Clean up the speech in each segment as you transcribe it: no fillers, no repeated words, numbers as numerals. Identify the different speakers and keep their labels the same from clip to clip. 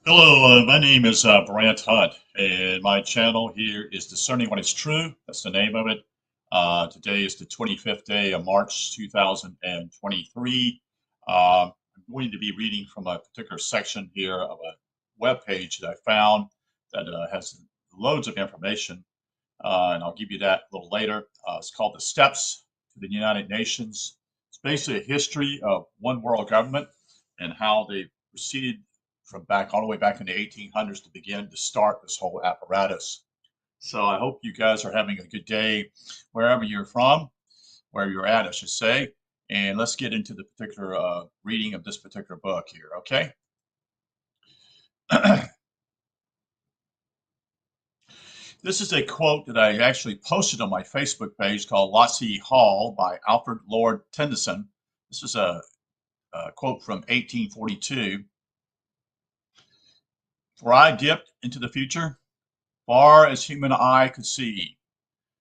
Speaker 1: Hello, my name is Brant Hunt, and my channel here is Discerning What is True. That's the name of it. Today is the 25th day of March 2023. I'm going to be reading from a particular section here of a web page that I found that has loads of information, and I'll give you that a little later. It's called The Steps to the United Nations. It's basically a history of one world government and how they proceeded from back all the way back in the 1800s to begin to start this whole apparatus. So I hope you guys are having a good day wherever you're from, wherever you're at, I should say. And let's get into the particular reading of this particular book here, okay? This is a quote that I actually posted on my Facebook page called Locksley Hall by Alfred Lord Tennyson. This is a quote from 1842. For I dipped into the future, far as human eye could see,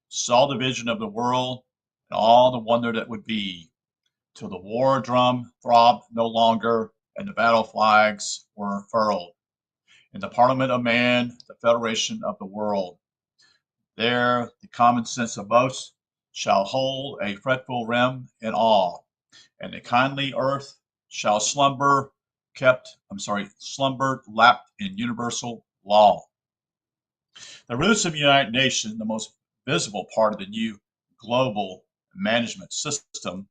Speaker 1: saw the vision of the world and all the wonder that would be, till the war drum throbbed no longer and the battle flags were furled. In the Parliament of Man, the Federation of the world, there the common sense of most shall hold a fretful rem in awe, and the kindly earth shall slumbered lapped in universal law. The roots of the United Nations, the most visible part of the new global management system,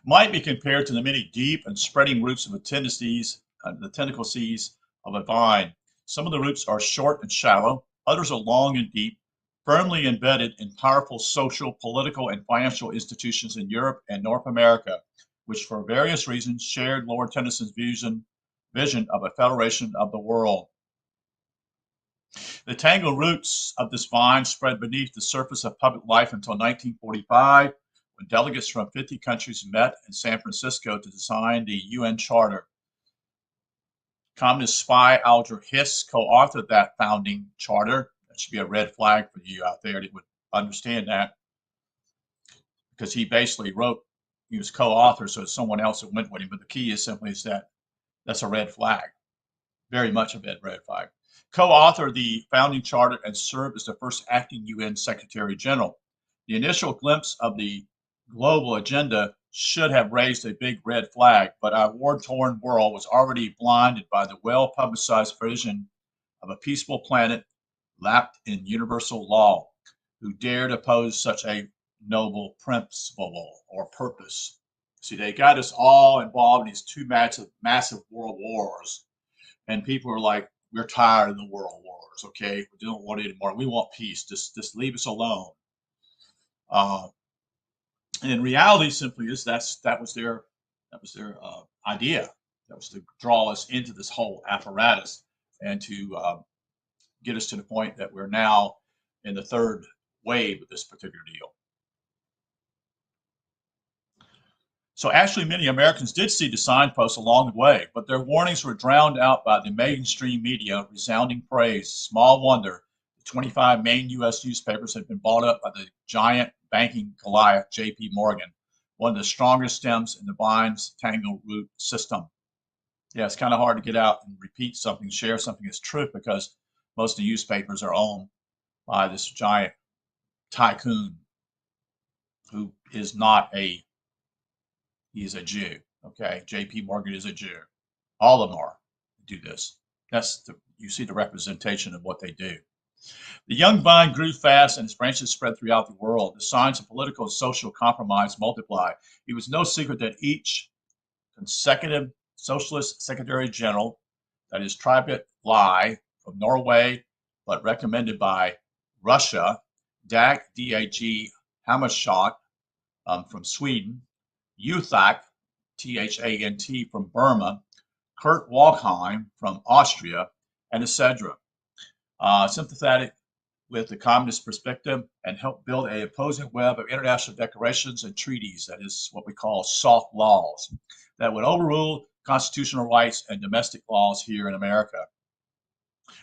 Speaker 1: might be compared to the many deep and spreading roots of the tentacle seas of a vine. Some of the roots are short and shallow, others are long and deep, firmly embedded in powerful social, political, and financial institutions in Europe and North America, which for various reasons shared Lord Tennyson's vision of a federation of the world. The tangled roots of this vine spread beneath the surface of public life until 1945, when delegates from 50 countries met in San Francisco to design the UN Charter. Communist spy Alger Hiss co-authored that founding charter. That should be a red flag for you out there that would understand that, because he basically wrote, he was co-author, so it's someone else that went with him. But the key is simply is that that's a red flag, very much a red flag. Co-authored the founding charter and served as the first acting UN Secretary General. The initial glimpse of the global agenda should have raised a big red flag, but our war-torn world was already blinded by the well-publicized vision of a peaceful planet lapped in universal law. Who dared oppose such a noble principle or purpose? See, they got us all involved in these two massive world wars, and people are like, "We're tired of the world wars. Okay, we don't want it anymore. We want peace. Just leave us alone." Uh, and in reality, simply is that was their idea. That was to draw us into this whole apparatus and to get us to the point that we're now in the third wave of this particular deal. So actually, many Americans did see the signposts along the way, but their warnings were drowned out by the mainstream media resounding praise. Small wonder the 25 main U.S. newspapers had been bought up by the giant banking Goliath, J.P. Morgan, one of the strongest stems in the vine's tangled root system. Yeah, it's kind of hard to get out and repeat something, share something as truth, because most of the newspapers are owned by this giant tycoon who is not a He's a Jew. Okay, J.P. Morgan is a Jew. All of them are do this. You see the representation of what they do. The young vine grew fast and its branches spread throughout the world. The signs of political and social compromise multiplied. It was no secret that each consecutive socialist secretary general, that is Trygve Lie from Norway, but recommended by Russia, Dag D-A-G Hammarskjöld from Sweden, Uthak, T-H-A-N-T, from Burma, Kurt Waldheim from Austria, and etc. Sympathetic with the communist perspective and helped build a opposing web of international declarations and treaties, that is what we call soft laws, that would overrule constitutional rights and domestic laws here in America.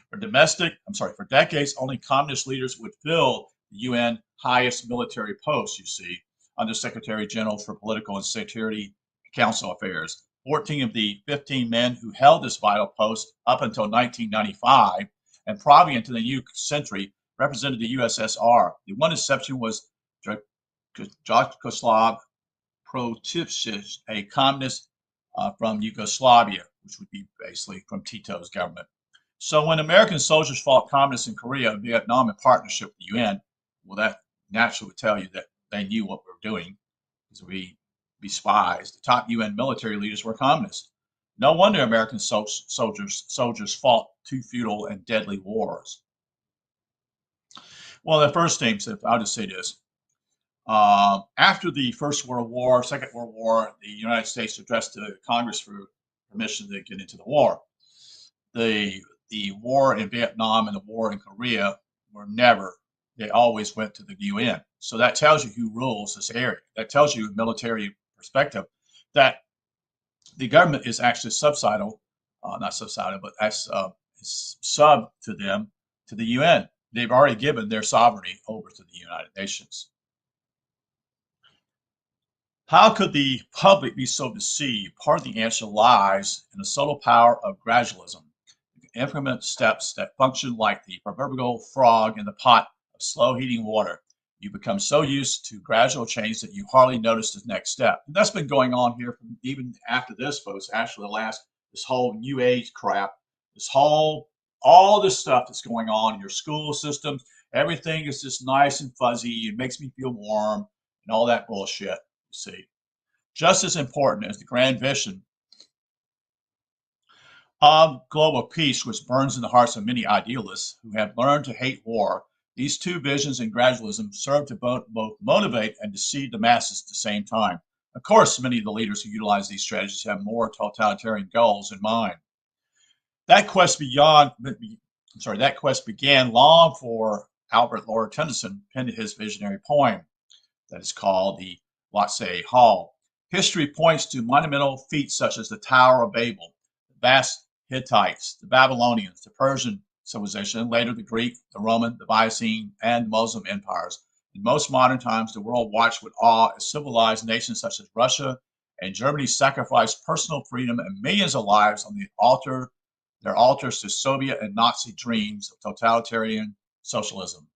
Speaker 1: For decades, only communist leaders would fill the UN highest military posts, you see, under Secretary General for Political and Security Council Affairs. 14 of the 15 men who held this vital post up until 1995 and probably into the new century represented the USSR. The one exception was Jaroslav Protasevich, a communist from Yugoslavia, which would be basically from Tito's government. So when American soldiers fought communists in Korea and Vietnam in partnership with the UN, well, that naturally would tell you that they knew what we were doing, because we be spies. The top UN military leaders were communists. No wonder American soldiers fought two futile and deadly wars. Well, the first thing, so I'll just say this. After the First World War, Second World War, the United States addressed the Congress for permission to get into the war. The war in Vietnam and the war in Korea were never, they always went to the UN. So that tells you who rules this area. That tells you, military perspective, that the government is actually subsidal, not subsidal, but as sub to them, to the UN. They've already given their sovereignty over to the United Nations. How could the public be so deceived? Part of the answer lies in the subtle power of gradualism. Implement steps that function like the proverbial frog in the pot of slow heating water. You become so used to gradual change that you hardly notice the next step. And that's been going on here from even after this, folks. Actually, this whole new age crap, all this stuff that's going on in your school systems, everything is just nice and fuzzy. It makes me feel warm and all that bullshit, you see. Just as important as the grand vision of global peace, which burns in the hearts of many idealists who have learned to hate war, these two visions and gradualism serve to both motivate and deceive the masses at the same time. Of course, many of the leaders who utilize these strategies have more totalitarian goals in mind. That quest began long before Albert Lord Tennyson penned his visionary poem that is called the Lausana Hall. History points to monumental feats such as the Tower of Babel, the vast Hittites, the Babylonians, the Persian civilization, and later the Greek, the Roman, the Byzantine, and Muslim empires. In most modern times, the world watched with awe as civilized nations such as Russia and Germany sacrificed personal freedom and millions of lives on their altars to Soviet and Nazi dreams of totalitarian socialism.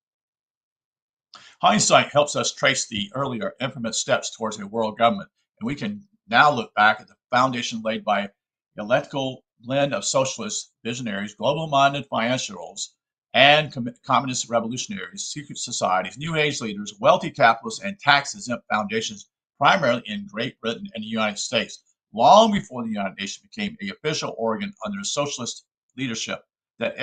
Speaker 1: Hindsight helps us trace the earlier infamous steps towards a world government, and we can now look back at the foundation laid by dialectical blend of socialist visionaries, global-minded financiers, and communist revolutionaries, secret societies, new age leaders, wealthy capitalists, and tax-exempt foundations, primarily in Great Britain and the United States, long before the United Nations became an official organ under socialist leadership. That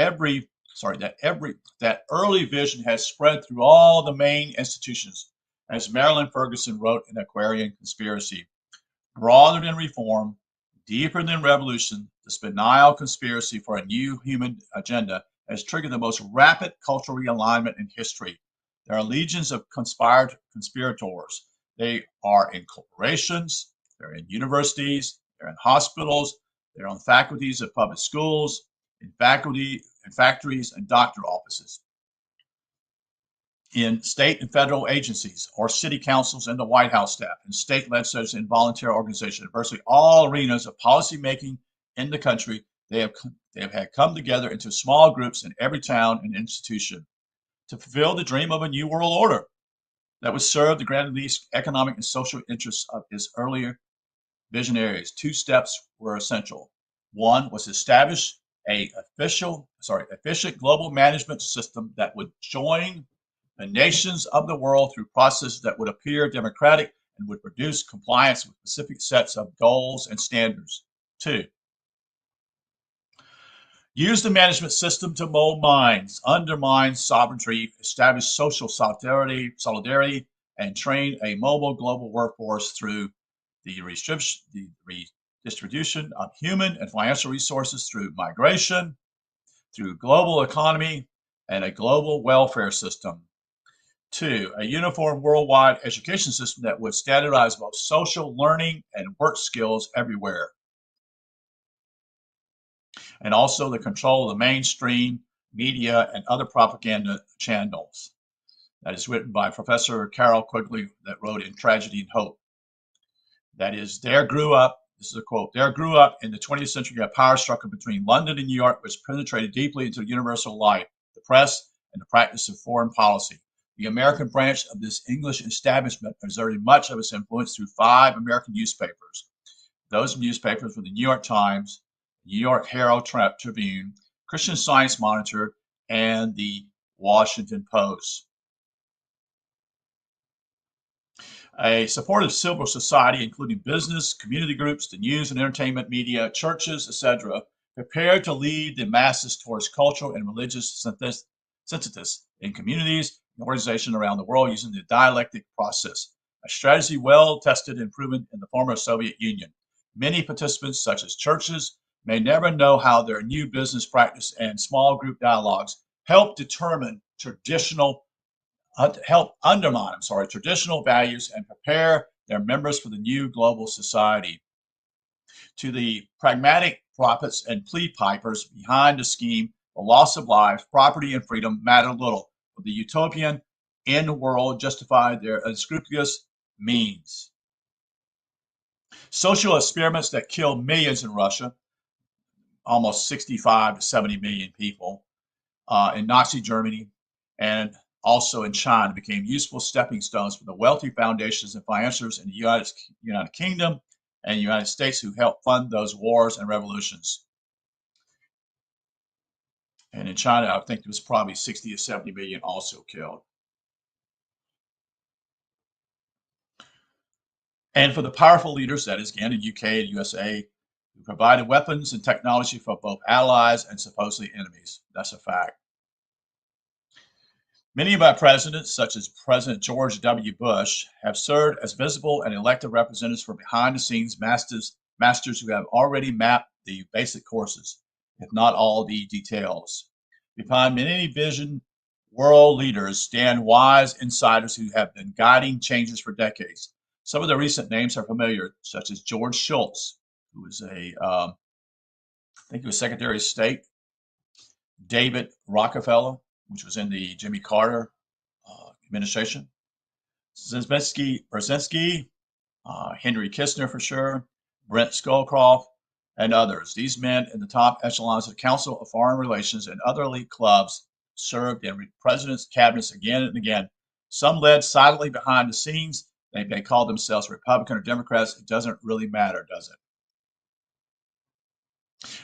Speaker 1: early vision has spread through all the main institutions, as Marilyn Ferguson wrote in Aquarian Conspiracy. Broader than reform, deeper than revolution, this banal conspiracy for a new human agenda has triggered the most rapid cultural realignment in history. There are legions of conspirators. They are in corporations, they're in universities, they're in hospitals, they're on faculties of public schools, in factories and doctor offices, in state and federal agencies or city councils and the White House staff, and state legislatures and volunteer organizations. Virtually all arenas of policy making in the country, they have had come together into small groups in every town and institution to fulfill the dream of a new world order that would serve the grand economic and social interests of his earlier visionaries. Two steps were essential. One was to establish efficient global management system that would join the nations of the world through processes that would appear democratic and would produce compliance with specific sets of goals and standards. Two, use the management system to mold minds, undermine sovereignty, establish social solidarity, and train a mobile global workforce through the redistribution of human and financial resources through migration, through global economy, and a global welfare system. Two, a uniform worldwide education system that would standardize both social learning and work skills everywhere. And also the control of the mainstream media and other propaganda channels. That is written by Professor Carol Quigley that wrote in Tragedy and Hope. That is, there grew up, this is a quote, there grew up in the 20th century a power struggle between London and New York, which penetrated deeply into universal life, the press, and the practice of foreign policy. The American branch of this English establishment exerted much of its influence through 5 American newspapers. Those newspapers were the New York Times, New York Herald Tribune, Christian Science Monitor, and the Washington Post. A supportive civil society, including business, community groups, the news and entertainment media, churches, etc., prepared to lead the masses towards cultural and religious synthesis in communities and organizations around the world using the dialectic process, a strategy well tested and proven in the former Soviet Union. Many participants, such as churches, may never know how their new business practice and small group dialogues help undermine traditional values and prepare their members for the new global society. To the pragmatic prophets and plea pipers behind the scheme, the loss of life, property, and freedom mattered little, for the utopian end world justified their unscrupulous means. Social experiments that killed millions in Russia, almost 65 to 70 million people, in Nazi Germany, and also in China, became useful stepping stones for the wealthy foundations and financiers in the United Kingdom and the United States who helped fund those wars and revolutions. And in China, I think there was probably 60 to 70 million also killed. And for the powerful leaders, that is again in UK and USA, who provided weapons and technology for both allies and supposedly enemies. That's a fact. Many of our presidents, such as President George W. Bush, have served as visible and elected representatives for behind-the-scenes masters who have already mapped the basic courses, if not all the details. Behind many vision world leaders stand wise insiders who have been guiding changes for decades. Some of the recent names are familiar, such as George Shultz, who was I think he was Secretary of State, David Rockefeller, which was in the Jimmy Carter administration, Brzezinski, Henry Kissinger for sure, Brent Scowcroft, and others. These men in the top echelons of the Council of Foreign Relations and other elite clubs served in presidents' cabinets again and again. Some led silently behind the scenes. They may call themselves Republican or Democrats. It doesn't really matter, does it?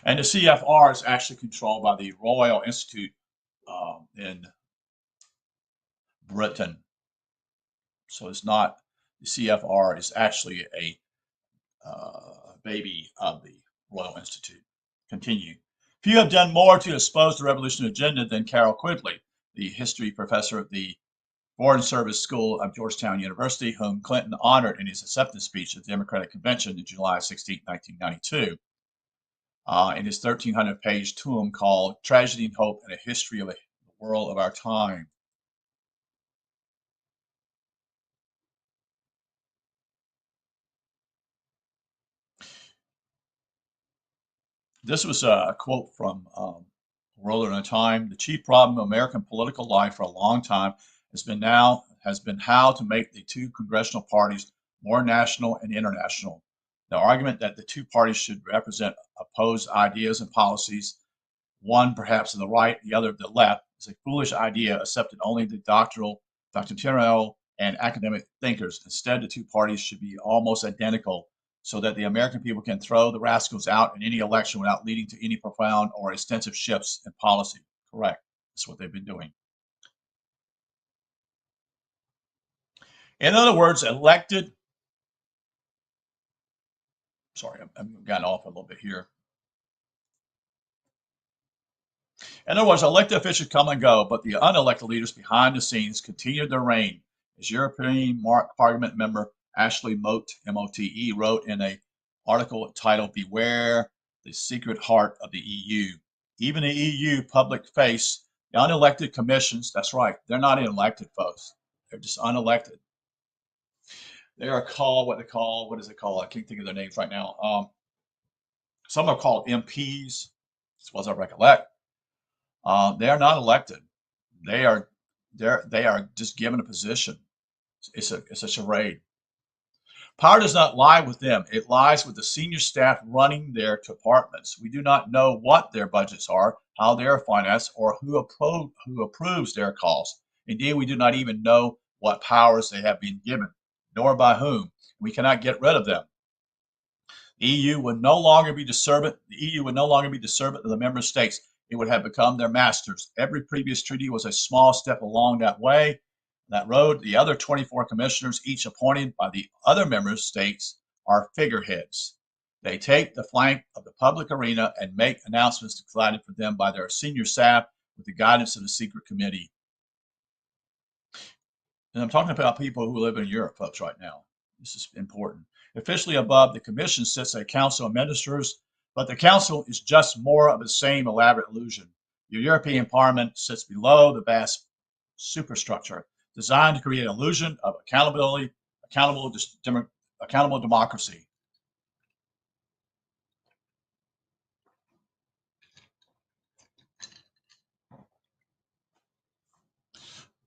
Speaker 1: And the CFR is actually controlled by the Royal Institute in Britain. So it's not, the CFR is actually a baby of the Royal Institute. Continue. Few have done more to expose the revolutionary agenda than Carroll Quigley, the history professor at the Foreign Service School of Georgetown University, whom Clinton honored in his acceptance speech at the Democratic Convention in July 16, 1992. In his 1,300-page tome called Tragedy and Hope and a History of the World of Our Time. This was a quote from World in a Time. The chief problem of American political life for a long time has been how to make the two congressional parties more national and international. The argument that the two parties should represent opposed ideas and policies, one perhaps to the right, the other to the left, is a foolish idea accepted only by doctrinal and academic thinkers. Instead, the two parties should be almost identical so that the American people can throw the rascals out in any election without leading to any profound or extensive shifts in policy. Correct. That's what they've been doing. In other words, elected, sorry, I've gotten off a little bit here. In other words, elected officials come and go, but the unelected leaders behind the scenes continue their reign. As European Parliament member Ashley Mote, M-O-T-E, wrote in an article titled Beware the Secret Heart of the EU. Even the EU public face the unelected commissions. That's right, they're not elected folks. They're just unelected. They are called what is it called? I can't think of their names right now. Some are called MPs, as well as I recollect. They are not elected. They are just given a position. It's a charade. Power does not lie with them. It lies with the senior staff running their departments. We do not know what their budgets are, how they are financed, or who approves their costs. Indeed, we do not even know what powers they have been given, nor by whom. We cannot get rid of them. The EU would no longer be the servant. The EU would no longer be the servant of the member states. It would have become their masters. Every previous treaty was a small step along that way, that road. The other 24 commissioners, each appointed by the other member states, are figureheads. They take the flank of the public arena and make announcements decided for them by their senior staff with the guidance of the secret committee. And I'm talking about people who live in Europe, folks, right now. This is important. Officially above the commission sits a council of ministers, but the council is just more of the same elaborate illusion. The European Parliament sits below the vast superstructure designed to create an illusion of accountable democracy.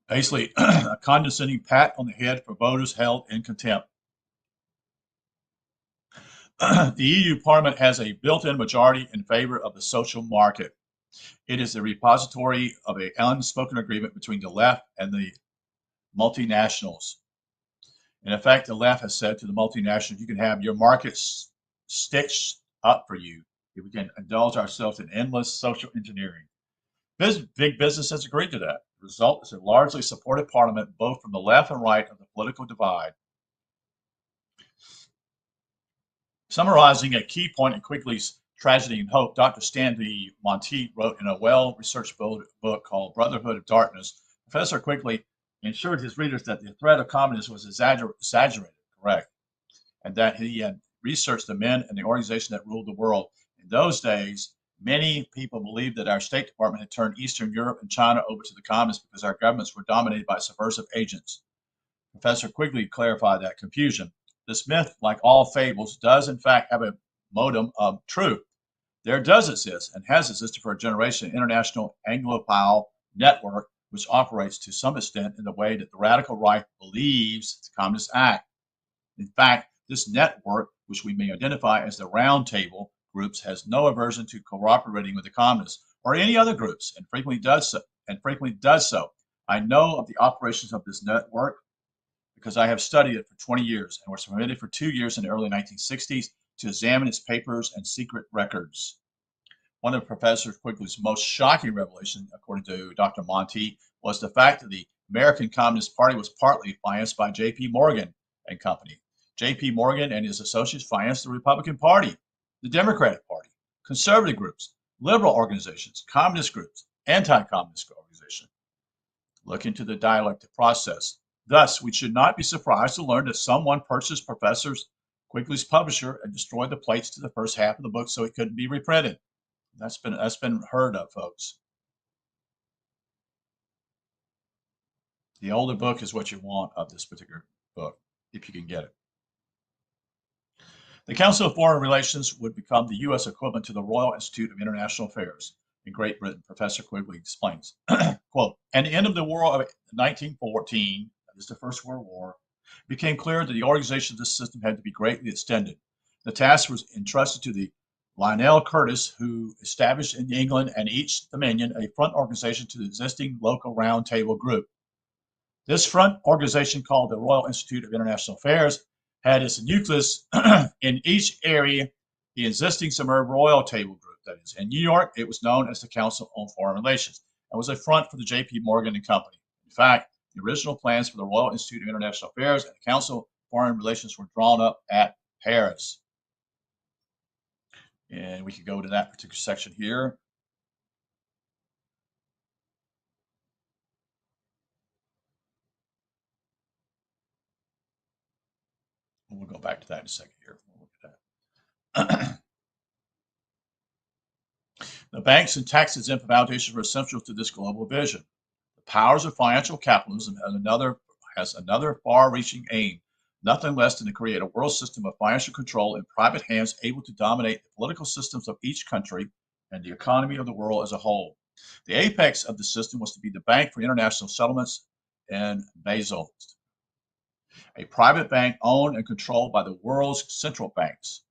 Speaker 1: Basically, a condescending pat on the head for voters held in contempt. The EU Parliament has a built-in majority in favor of the social market. It is the repository of an unspoken agreement between the left and the multinationals. In effect, the left has said to the multinationals, you can have your markets stitched up for you if we can indulge ourselves in endless social engineering. Big business has agreed to that. The result is a largely supported parliament, both from the left and right of the political divide. Summarizing a key point in Quigley's Tragedy and Hope, Dr. Stanley Monteith wrote in a well-researched book called Brotherhood of Darkness. Professor Quigley assured his readers that the threat of communism was exaggerated, correct, and that he had researched the men and the organization that ruled the world. In those days, many people believed that our State Department had turned Eastern Europe and China over to the communists because our governments were dominated by subversive agents. Professor Quigley clarified that confusion. This myth, like all fables, does in fact have a modicum of truth. There does exist and has existed for a generation an international Anglophile network which operates to some extent in the way that the radical right believes the communists act. In fact, this network, which we may identify as the Round Table groups, has no aversion to cooperating with the communists or any other groups, and frequently does so. I know of the operations of this network because I have studied it for 20 years and was permitted for 2 years in the early 1960s to examine its papers and secret records. One of Professor Quigley's most shocking revelations, according to Dr. Monteith, was the fact that the American Communist Party was partly financed by J.P. Morgan and Company. J.P. Morgan and his associates financed the Republican Party, the Democratic Party, conservative groups, liberal organizations, communist groups, anti-communist organizations. Look into the dialectic process. Thus, we should not be surprised to learn that someone purchased Professor Quigley's publisher and destroyed the plates to the first half of the book so it couldn't be reprinted. That's been heard of, folks. The older book is what you want of this particular book, if you can get it. The Council of Foreign Relations would become the U.S. equivalent to the Royal Institute of International Affairs in Great Britain, Professor Quigley explains. Quote, at the end of the war of 1914, that is the First World War, it became clear that the organization of this system had to be greatly extended. The task was entrusted to the Lionel Curtis, who established in England and each dominion a front organization to the existing local Round Table group. This front organization, called the Royal Institute of International Affairs, had its nucleus in each area, the existing suburban Royal Table group. That is, in New York, it was known as the Council on Foreign Relations and was a front for the J.P. Morgan and Company. In fact, the original plans for the Royal Institute of International Affairs and the Council of Foreign Relations were drawn up at Paris. And we could go to that particular section here. We'll go back to that in a second here. We'll look at that. The banks and tax-exempt foundations were essential to this global vision. The powers of financial capitalism has another far-reaching aim, nothing less than to create a world system of financial control in private hands able to dominate the political systems of each country and the economy of the world as a whole. The apex of the system was to be the Bank for International Settlements in Basel. a private bank owned and controlled by the world's central banks,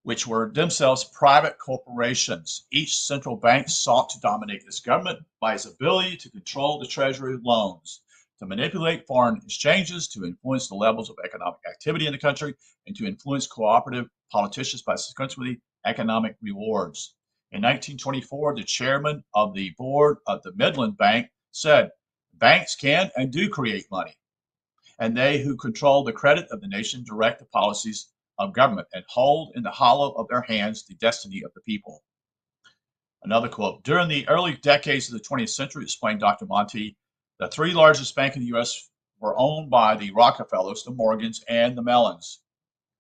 Speaker 1: which were themselves private corporations. Each central bank sought to dominate its government by its ability to control the treasury loans, to manipulate foreign exchanges, to influence the levels of economic activity in the country, and to influence cooperative politicians by sequentially economic rewards. In 1924, the chairman of the board of the Midland Bank said, "Banks can and do create money, and they who control the credit of the nation direct the policies of government and hold in the hollow of their hands the destiny of the people." Another quote: "During the early decades of the 20th century," explained Dr. Monti, "the three largest banks in the U.S. were owned by the Rockefellers, the Morgans, and the Mellons,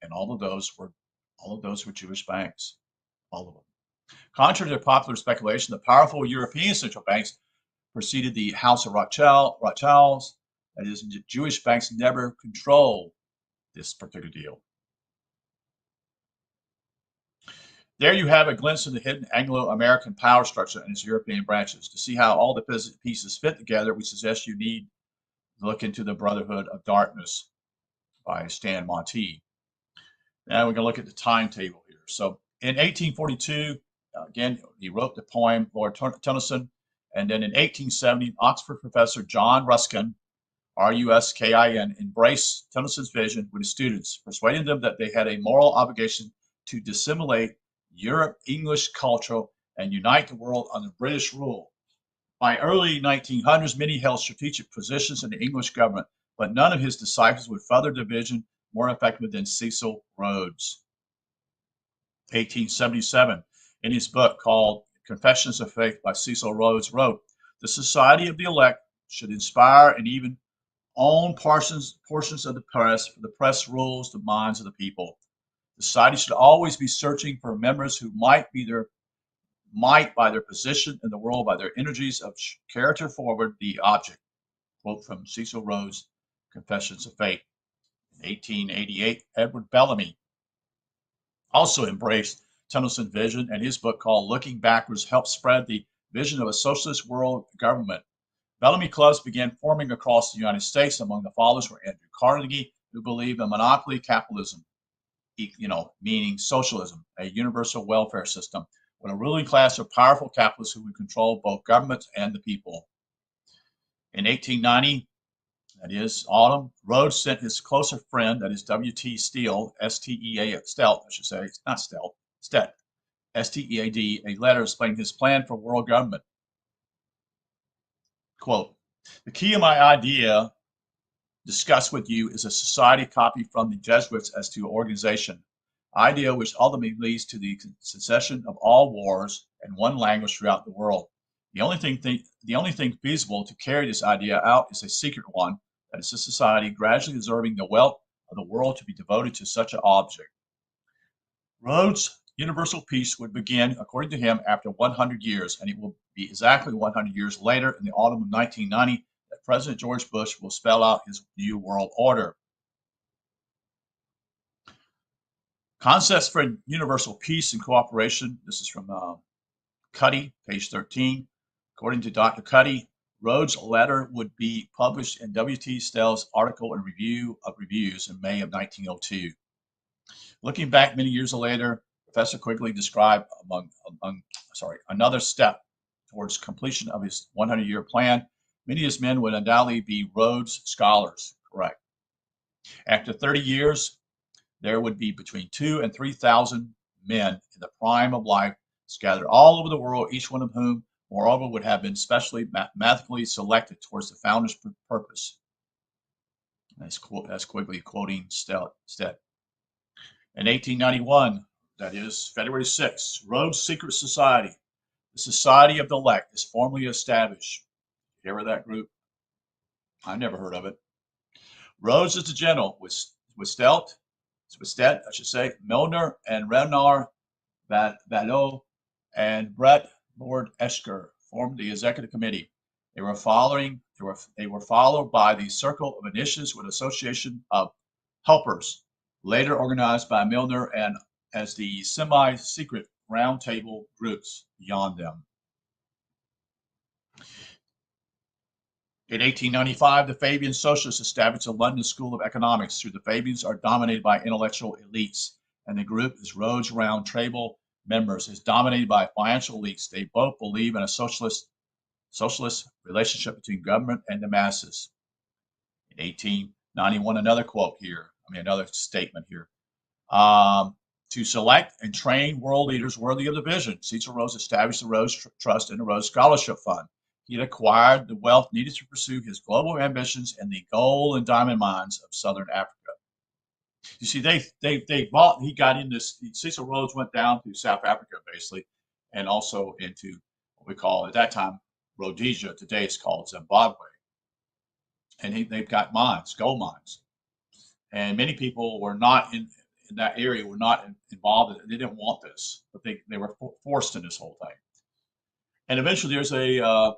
Speaker 1: and all of those were Jewish banks, all of them. Contrary to popular speculation, the powerful European central banks preceded the House of Rothschilds. That is, Jewish banks never controlled this particular deal." There you have a glimpse of the hidden Anglo-American power structure and its European branches. To see how all the pieces fit together, we suggest you need to look into The Brotherhood of Darkness by Stan Monti. Now we're going to look at the timetable here. So in 1842, again, he wrote the poem Lord Tennyson, and then in 1870, Oxford professor John Ruskin, Ruskin, embraced Tennyson's vision with his students, persuading them that they had a moral obligation to disseminate Europe English culture and unite the world under British rule. By early 1900s, many held strategic positions in the English government, but none of his disciples would further division more effectively than Cecil Rhodes. 1877, in his book called Confessions of Faith by Cecil Rhodes, wrote, "The Society of the Elect should inspire and even own portions of the press, for the press rules the minds of the people. The society should always be searching for members who might by their position in the world, by their energies of character forward the object." Quote from Cecil Rhodes' Confessions of Faith. In 1888, Edward Bellamy also embraced Tennyson's vision, and his book called Looking Backwards helped spread the vision of a socialist world government. Bellamy clubs began forming across the United States. Among the followers were Andrew Carnegie, who believed in monopoly capitalism, meaning socialism, a universal welfare system, with a ruling class of powerful capitalists who would control both governments and the people. In 1890, that is autumn, Rhodes sent his closer friend, that is W.T. Steele, Stead, S-T-E-A-D, a letter explaining his plan for world government. Quote, "The key of my idea discussed with you is a society copied from the Jesuits as to organization, idea which ultimately leads to the cessation of all wars and one language throughout the world. The only thing feasible to carry this idea out is a secret one, that is a society gradually observing the wealth of the world to be devoted to such an object." Rhodes' universal peace would begin, according to him, after 100 years, and it will be exactly 100 years later, in the autumn of 1990, that President George Bush will spell out his new world order. Concepts for universal peace and cooperation. This is from Cuddy, page 13. According to Dr. Cuddy, Rhodes' letter would be published in W.T. Steele's article and Review of Reviews in May of 1902. Looking back many years later, Professor Quigley described another step towards completion of his 100-year plan. Many of his men would undoubtedly be Rhodes scholars, correct. After 30 years, there would be between 2,000 and 3,000 men in the prime of life scattered all over the world, each one of whom, moreover, would have been specially mathematically selected towards the founder's purpose. That's Quigley quoting Stead. In 1891, that is February 6, Rhodes' secret society, the Society of the Elect, is formally established. You hear of that group? I never heard of it. Rhodes is the general, with Stead, Milner and Renard Vallot and Brett Lord Esker formed the executive committee. They were followed by the Circle of Initiates with Association of Helpers, later organized by Milner and as the semi-secret roundtable groups beyond them. In 1895, the Fabian Socialists established the London School of Economics. Through the Fabians are dominated by intellectual elites, and the group is Rhodes Round Table members is dominated by financial elites. They both believe in a socialist relationship between government and the masses. In 1891, another statement here. To select and train world leaders worthy of the vision, Cecil Rhodes established the Rhodes Trust and the Rhodes Scholarship Fund. He had acquired the wealth needed to pursue his global ambitions in the gold and diamond mines of southern Africa. You see, he got in this. Cecil Rhodes went down to South Africa, basically, and also into what we call at that time Rhodesia. Today it's called Zimbabwe. And they've got mines, gold mines. And many people were not in that area, were not involved in it. They didn't want this, but they were forced in this whole thing. And eventually there's a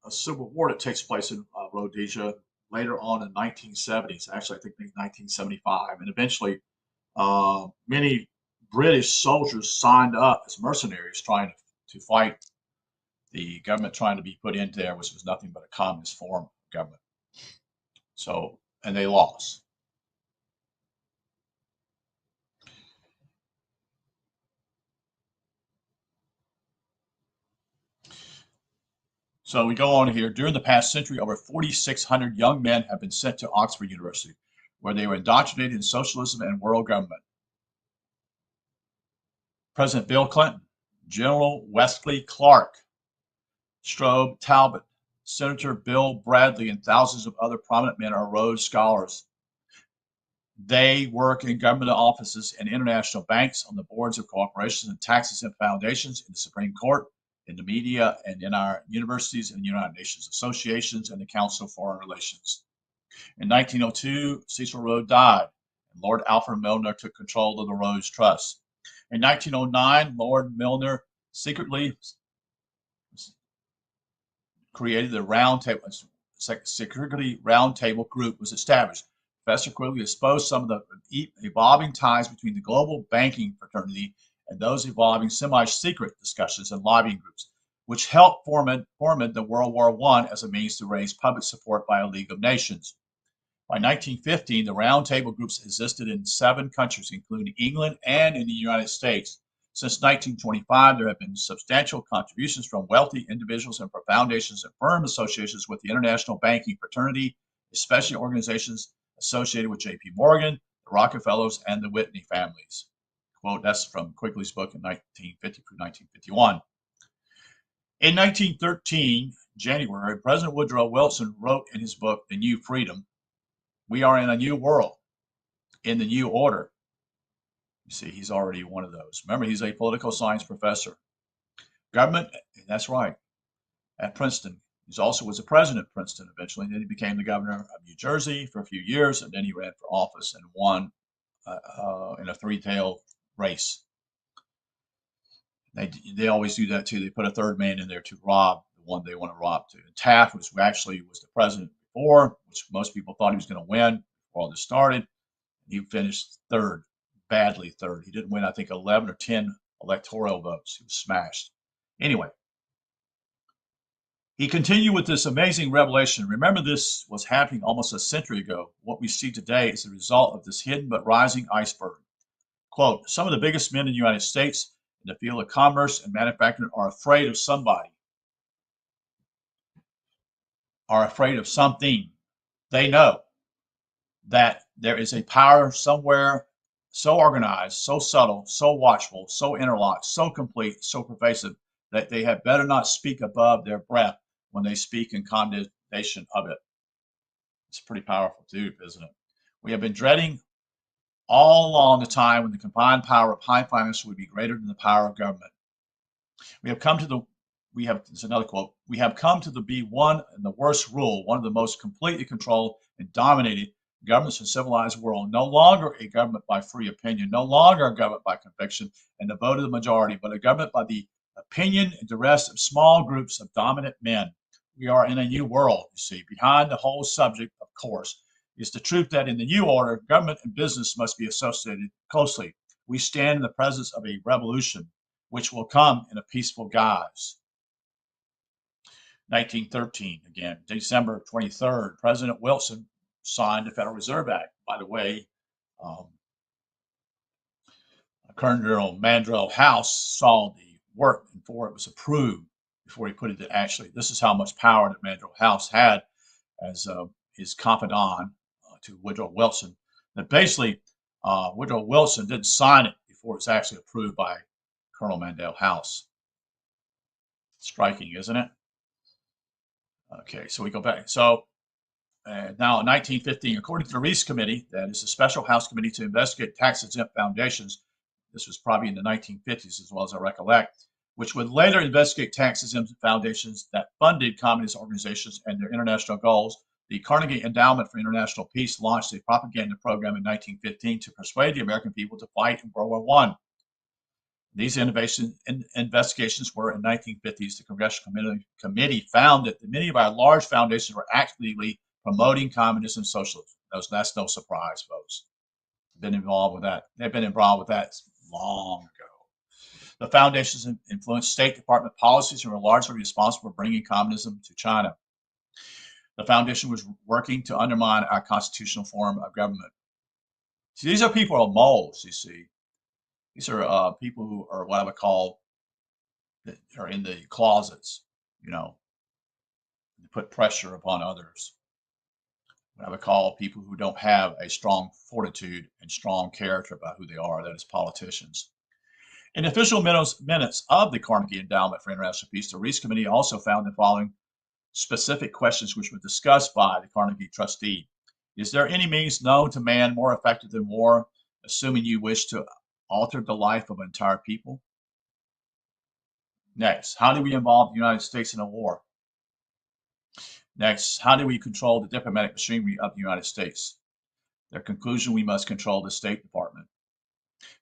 Speaker 1: civil war that takes place in Rhodesia later on in the 1970s. Actually, I think 1975. And eventually many British soldiers signed up as mercenaries trying to fight the government trying to be put into there, which was nothing but a communist form of government. So, and they lost. So we go on here. During the past century, over 4,600 young men have been sent to Oxford University, where they were indoctrinated in socialism and world government. President Bill Clinton, General Wesley Clark, Strobe Talbot, Senator Bill Bradley, and thousands of other prominent men are Rhodes Scholars. They work in government offices and international banks, on the boards of corporations and taxes and foundations, in the Supreme Court, in the media, and in our universities and United Nations associations and the Council of Foreign Relations. In 1902, Cecil Rhodes died, and Lord Alfred Milner took control of the Rhodes Trust. In 1909, Lord Milner secretly created the Security Roundtable Group was established. Professor Quigley exposed some of the evolving ties between the global banking fraternity and those evolving semi-secret discussions and lobbying groups, which helped form the World War I as a means to raise public support by a League of Nations. By 1915, the Roundtable groups existed in 7 countries, including England and in the United States. Since 1925, there have been substantial contributions from wealthy individuals and from foundations and firm associations with the international banking fraternity, especially organizations associated with J.P. Morgan, the Rockefellers, and the Whitney families. Quote, that's from Quigley's book in 1950 through 1951. In 1913, January, President Woodrow Wilson wrote in his book, The New Freedom, "We are in a new world, in the new order." You see, he's already one of those. Remember, he's a political science professor. Government, that's right, at Princeton. He also was a president at Princeton eventually. And then he became the governor of New Jersey for a few years, and then he ran for office and won in a three-tailed race. They always do that too. They put a third man in there to rob the one they want to rob to. And Taft was the president before, which most people thought he was going to win before all this started. He finished third, badly third. He didn't win, I think, 11 or 10 electoral votes. He was smashed. Anyway, he continued with this amazing revelation. Remember, this was happening almost a century ago. What we see today is the result of this hidden but rising iceberg. Quote, some of the biggest men in the United States in the field of commerce and manufacturing are afraid of somebody, are afraid of something. They know that there is a power somewhere so organized, so subtle, so watchful, so interlocked, so complete, so pervasive, that they had better not speak above their breath when they speak in condemnation of it. It's pretty powerful too, isn't it? We have been dreading all along the time when the combined power of high finance would be greater than the power of government. There's another quote, we have come to be one in the worst rule, one of the most completely controlled and dominated governments in the civilized world, no longer a government by free opinion, no longer a government by conviction and the vote of the majority, but a government by the opinion and duress of small groups of dominant men. We are in a new world, you see. Behind the whole subject, of course, is the truth that in the new order, government and business must be associated closely. We stand in the presence of a revolution which will come in a peaceful guise. 1913, again, December 23rd, President Wilson signed the Federal Reserve Act. By the way, um, Colonel Mandrell House saw the work before it was approved, before he put it to actually. This is how much power that Mandrell House had as his confidant to Woodrow Wilson. That basically, Woodrow Wilson didn't sign it before it was actually approved by Colonel Mandrell House. Striking, isn't it? Okay, so we go back. So now in 1915, according to the Reece Committee, that is a special House committee to investigate tax-exempt foundations. This was probably in the 1950s, as well as I recollect, which would later investigate tax-exempt foundations that funded communist organizations and their international goals. The Carnegie Endowment for International Peace launched a propaganda program in 1915 to persuade the American people to fight in World War I. These investigations were in 1950s. The Congressional Committee found that many of our large foundations were actively promoting communism and socialism. That's no surprise, folks. Been involved with that. They've been involved with that long ago. The foundations influenced State Department policies and were largely responsible for bringing communism to China. The foundation was working to undermine our constitutional form of government. See, these are people who are moles, you see. These are people who are what I would call that are in the closets, you know, to put pressure upon others. What I would call people who don't have a strong fortitude and strong character about who they are, that is politicians. In the official minutes of the Carnegie Endowment for International Peace, the Reece Committee also found the following specific questions which were discussed by the Carnegie trustee. Is there any means known to man more effective than war, assuming you wish to alter the life of an entire people? Next, how do we involve the United States in a war? Next, how do we control the diplomatic machinery of the United States? Their conclusion, we must control the State Department.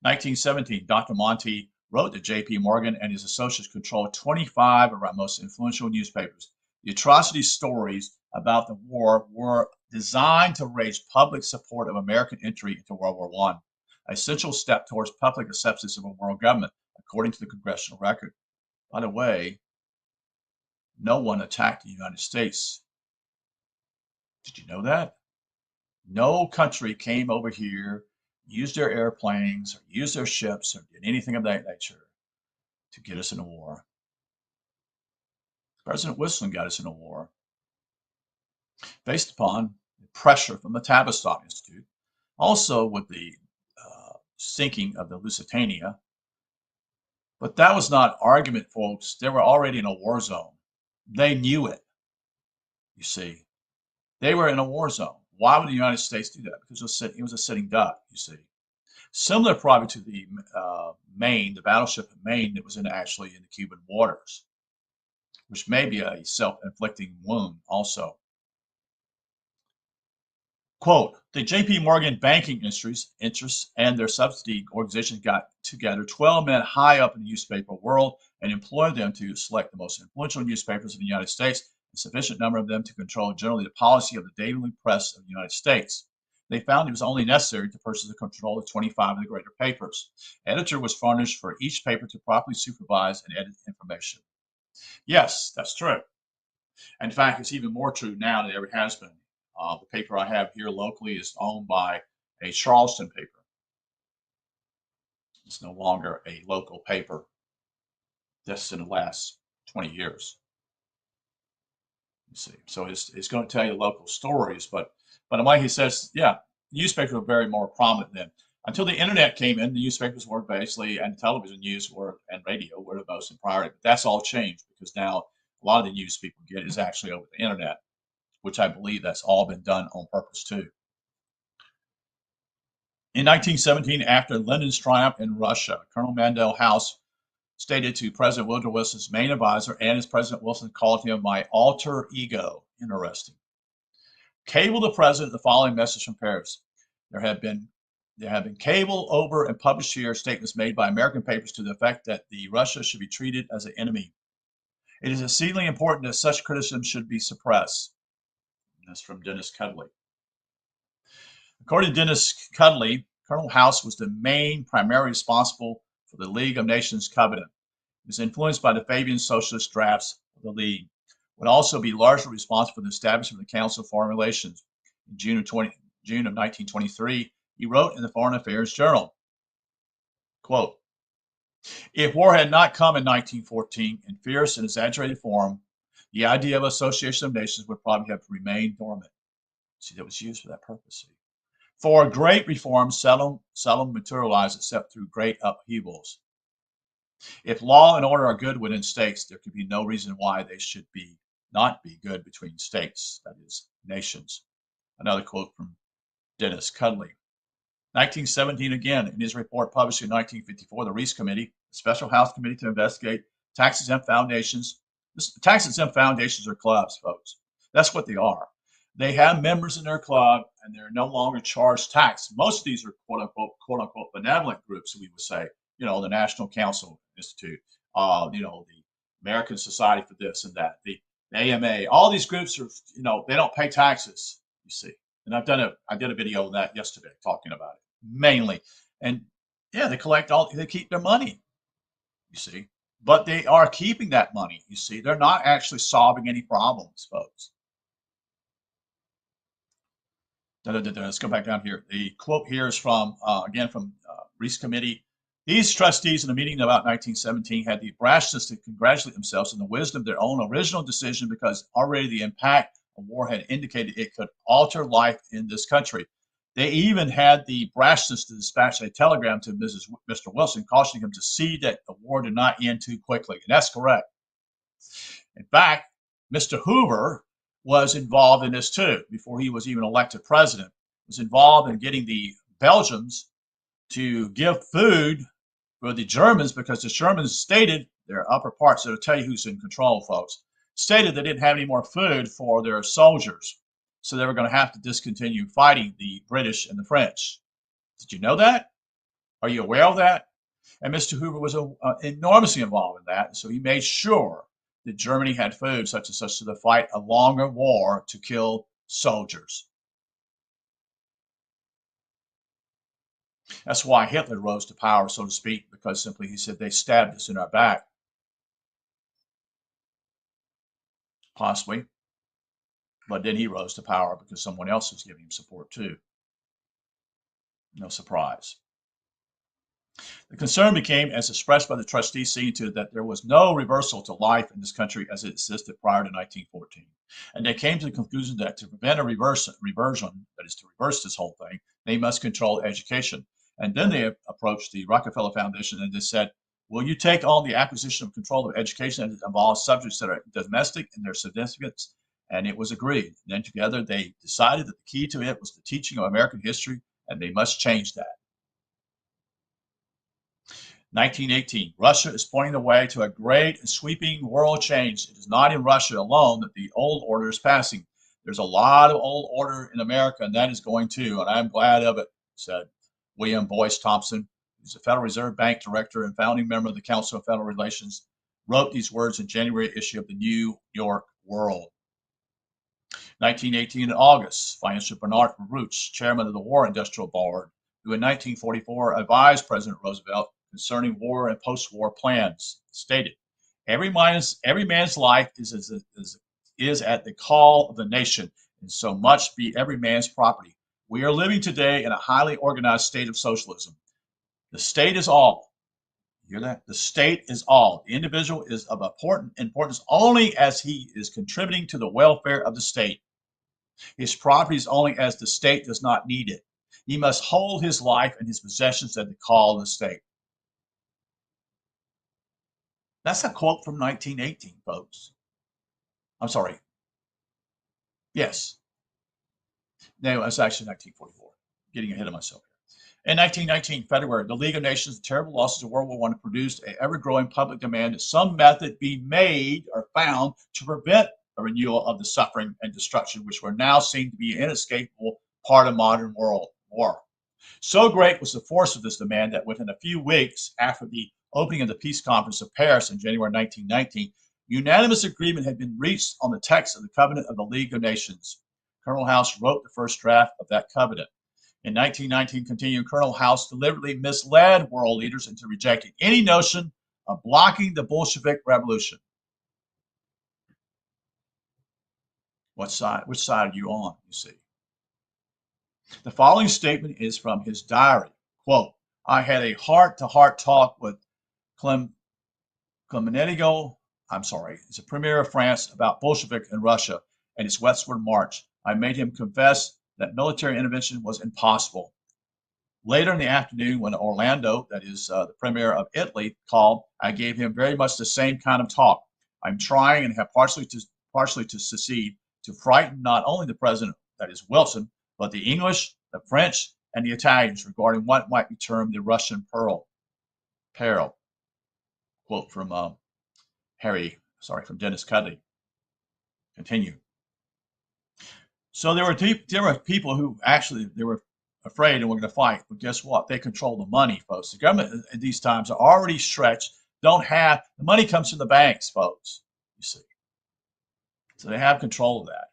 Speaker 1: 1917, Dr. Monty wrote that J.P. Morgan and his associates controlled 25 of our most influential newspapers. The atrocity stories about the war were designed to raise public support of American entry into World War I, an essential step towards public acceptance of a world government, according to the congressional record. By the way, no one attacked the United States. Did you know that? No country came over here, used their airplanes, or used their ships, or did anything of that nature to get us in a war. President Wilson got us in a war based upon pressure from the Tavistock Institute, also with the sinking of the Lusitania. But that was not argument, folks. They were already in a war zone. They knew it, you see. They were in a war zone. Why would the United States do that? Because it was a sitting duck, you see. Similar probably to the Maine, the battleship Maine that was actually in the Cuban waters, which may be a self-inflicting wound also. Quote, the J.P. Morgan banking interests and their subsidy organizations got together 12 men high up in the newspaper world and employed them to select the most influential newspapers in the United States, a sufficient number of them to control generally the policy of the daily press of the United States. They found it was only necessary to purchase the control of 25 of the greater papers. Editor was furnished for each paper to properly supervise and edit information. Yes, that's true. In fact, it's even more true now than it ever has been. The paper I have here locally is owned by a Charleston paper. It's no longer a local paper. Just in the last 20 years. You see, so it's going to tell you local stories, but the way he says, yeah, newspapers were very more prominent then. Until the internet came in, the newspapers were basically, and television news and radio were the most in priority. But that's all changed because now a lot of the news people get is actually over the internet, which I believe that's all been done on purpose too. In 1917, after Lenin's triumph in Russia, Colonel Mandrell House stated to President Woodrow Wilson's main advisor, and as President Wilson called him, my alter ego. Interesting. Cable the president the following message from Paris. There have been cable over and published here statements made by American papers to the effect that Russia should be treated as an enemy. It is exceedingly important that such criticism should be suppressed. And that's from Dennis Cudley. According to Dennis Cudley, Colonel House was the primary responsible for the League of Nations Covenant. It was influenced by the Fabian socialist drafts of the League. would also be largely responsible for the establishment of the Council of Foreign Relations. In June of 1923, he wrote in the Foreign Affairs Journal, quote, "If war had not come in 1914 in fierce and exaggerated form, the idea of association of nations would probably have remained dormant." See, that was used for that purpose. For great reforms seldom materialize except through great upheavals. If law and order are good within states, there can be no reason why they should not be good between states, that is, nations. Another quote from Dennis Cudley. 1917 again, in his report published in 1954, the Reece Committee, a special House committee to investigate tax-exempt foundations. Tax-exempt foundations are clubs, folks. That's what they are. They have members in their club, and they're no longer charged tax. Most of these are quote unquote benevolent groups, we would say. You know, the National Council Institute, you know, the American Society for this and that, the AMA. All these groups are, you know, they don't pay taxes. You see, and I did a video on that yesterday talking about it mainly. And yeah, they keep their money. You see, but they are keeping that money. You see, they're not actually solving any problems, folks. Let's go back down here. The quote here is from, again, from Reece Committee. These trustees in a meeting about 1917 had the brashness to congratulate themselves on the wisdom of their own original decision because already the impact of war had indicated it could alter life in this country. They even had the brashness to dispatch a telegram to Mr. Wilson cautioning him to see that the war did not end too quickly. And that's correct. In fact, Mr. Hoover was involved in this too before he was even elected president. Was involved in getting the Belgians to give food for the Germans because the Germans stated, their upper parts, it'll tell you who's in control, folks, stated they didn't have any more food for their soldiers. So they were going to have to discontinue fighting the British and the French. Did you know that? Are you aware of that? And Mr. Hoover was enormously involved in that. So he made sure that Germany had food such and such to fight a longer war to kill soldiers. That's why Hitler rose to power, so to speak, because simply he said they stabbed us in our back. Possibly. But then he rose to power because someone else was giving him support too. No surprise. The concern became, as expressed by the trustees, seeing to it that there was no reversal to life in this country as it existed prior to 1914. And they came to the conclusion that to prevent a reversion, that is to reverse this whole thing, they must control education. And then they approached the Rockefeller Foundation and they said, will you take on the acquisition of control of education that involves subjects that are domestic in their significance? And it was agreed. And then together they decided that the key to it was the teaching of American history, and they must change that. 1918, Russia is pointing the way to a great and sweeping world change. It is not in Russia alone that the old order is passing. There's a lot of old order in America, and that is going too, and I'm glad of it, said William Boyce Thompson, who's a Federal Reserve Bank director and founding member of the Council of Federal Relations, wrote these words in January issue of the New York World. 1918 in August, Financier Bernard Baruch, chairman of the War Industrial Board, who in 1944 advised President Roosevelt concerning war and post-war plans, stated, every man's life is at the call of the nation, and so much be every man's property. We are living today in a highly organized state of socialism. The state is all. You hear that? The state is all. The individual is of importance only as he is contributing to the welfare of the state. His property is only as the state does not need it. He must hold his life and his possessions at the call of the state. That's a quote from 1918, folks. I'm sorry. Yes. No, it's actually 1944. Getting ahead of myself here. In 1919, February, the League of Nations, the terrible losses of World War I, produced an ever-growing public demand that some method be made or found to prevent a renewal of the suffering and destruction, which were now seen to be an inescapable part of modern world war. So great was the force of this demand that within a few weeks after the opening of the Peace Conference of Paris in January 1919, unanimous agreement had been reached on the text of the Covenant of the League of Nations. Colonel House wrote the first draft of that covenant. In 1919, continuing, Colonel House deliberately misled world leaders into rejecting any notion of blocking the Bolshevik Revolution. Which side are you on, you see? The following statement is from his diary. Quote, I had a heart-to-heart talk with Clem Clemenetigo, he's the premier of France, about Bolshevik in Russia and its westward march. I made him confess that military intervention was impossible. Later in the afternoon, when Orlando, that is the premier of Italy, called, I gave him very much the same kind of talk. I'm trying and have partially to succeed to frighten not only the president, that is Wilson, but the English, the French, and the Italians regarding what might be termed the Russian peril. Quote from from Dennis Cudley. Continue. So there were people who actually they were afraid and were going to fight, but guess what? They control the money, folks. The government at these times are already stretched. Don't have the money comes from the banks, folks. You see, so they have control of that.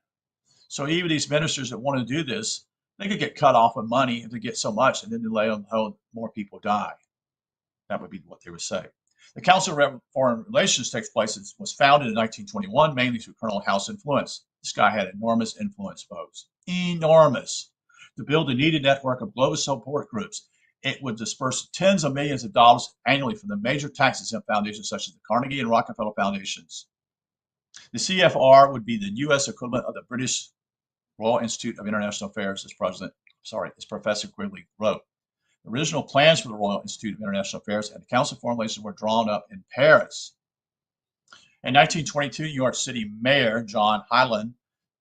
Speaker 1: So even these ministers that want to do this, they could get cut off of money if they get so much, and then they lay on hold, more people die. That would be what they would say. The Council of Foreign Relations was founded in 1921, mainly through Colonel House influence. This guy had enormous influence, folks. Enormous. To build a needed network of global support groups, it would disperse tens of millions of dollars annually from the major tax-exempt foundations such as the Carnegie and Rockefeller Foundations. The CFR would be the U.S. equivalent of the British Royal Institute of International Affairs, as Professor Quigley wrote. The original plans for the Royal Institute of International Affairs and the Council of Foreign Relations were drawn up in Paris. In 1922, New York City Mayor John Hyland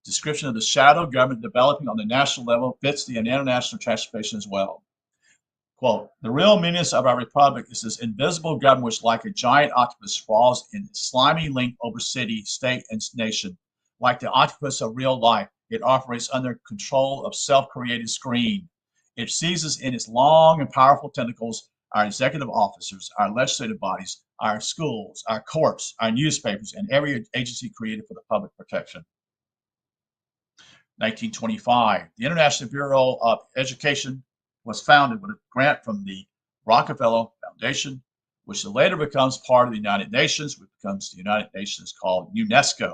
Speaker 1: description of the shadow government developing on the national level fits the international transformation as well. Quote, the real meanness of our republic is this invisible government which like a giant octopus sprawls in its slimy link over city, state, and nation. Like the octopus of real life, it operates under control of self-created screen. It seizes in its long and powerful tentacles our executive officers, our legislative bodies, our schools, our courts, our newspapers, and every agency created for the public protection. 1925, the International Bureau of Education was founded with a grant from the Rockefeller Foundation, which later becomes part of the United Nations, which becomes the United Nations called UNESCO.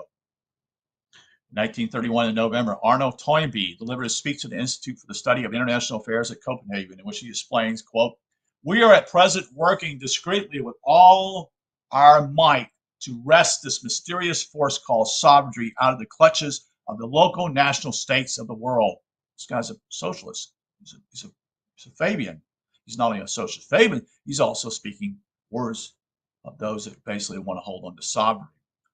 Speaker 1: In 1931, in November, Arno Toynbee delivered a speech to the Institute for the Study of International Affairs at Copenhagen, in which he explains, quote, we are at present working discreetly with all our might to wrest this mysterious force called sovereignty out of the clutches of the local national states of the world. This guy's a socialist. He's a Fabian. He's not only a socialist Fabian, he's also speaking words of those that basically want to hold on to sovereignty.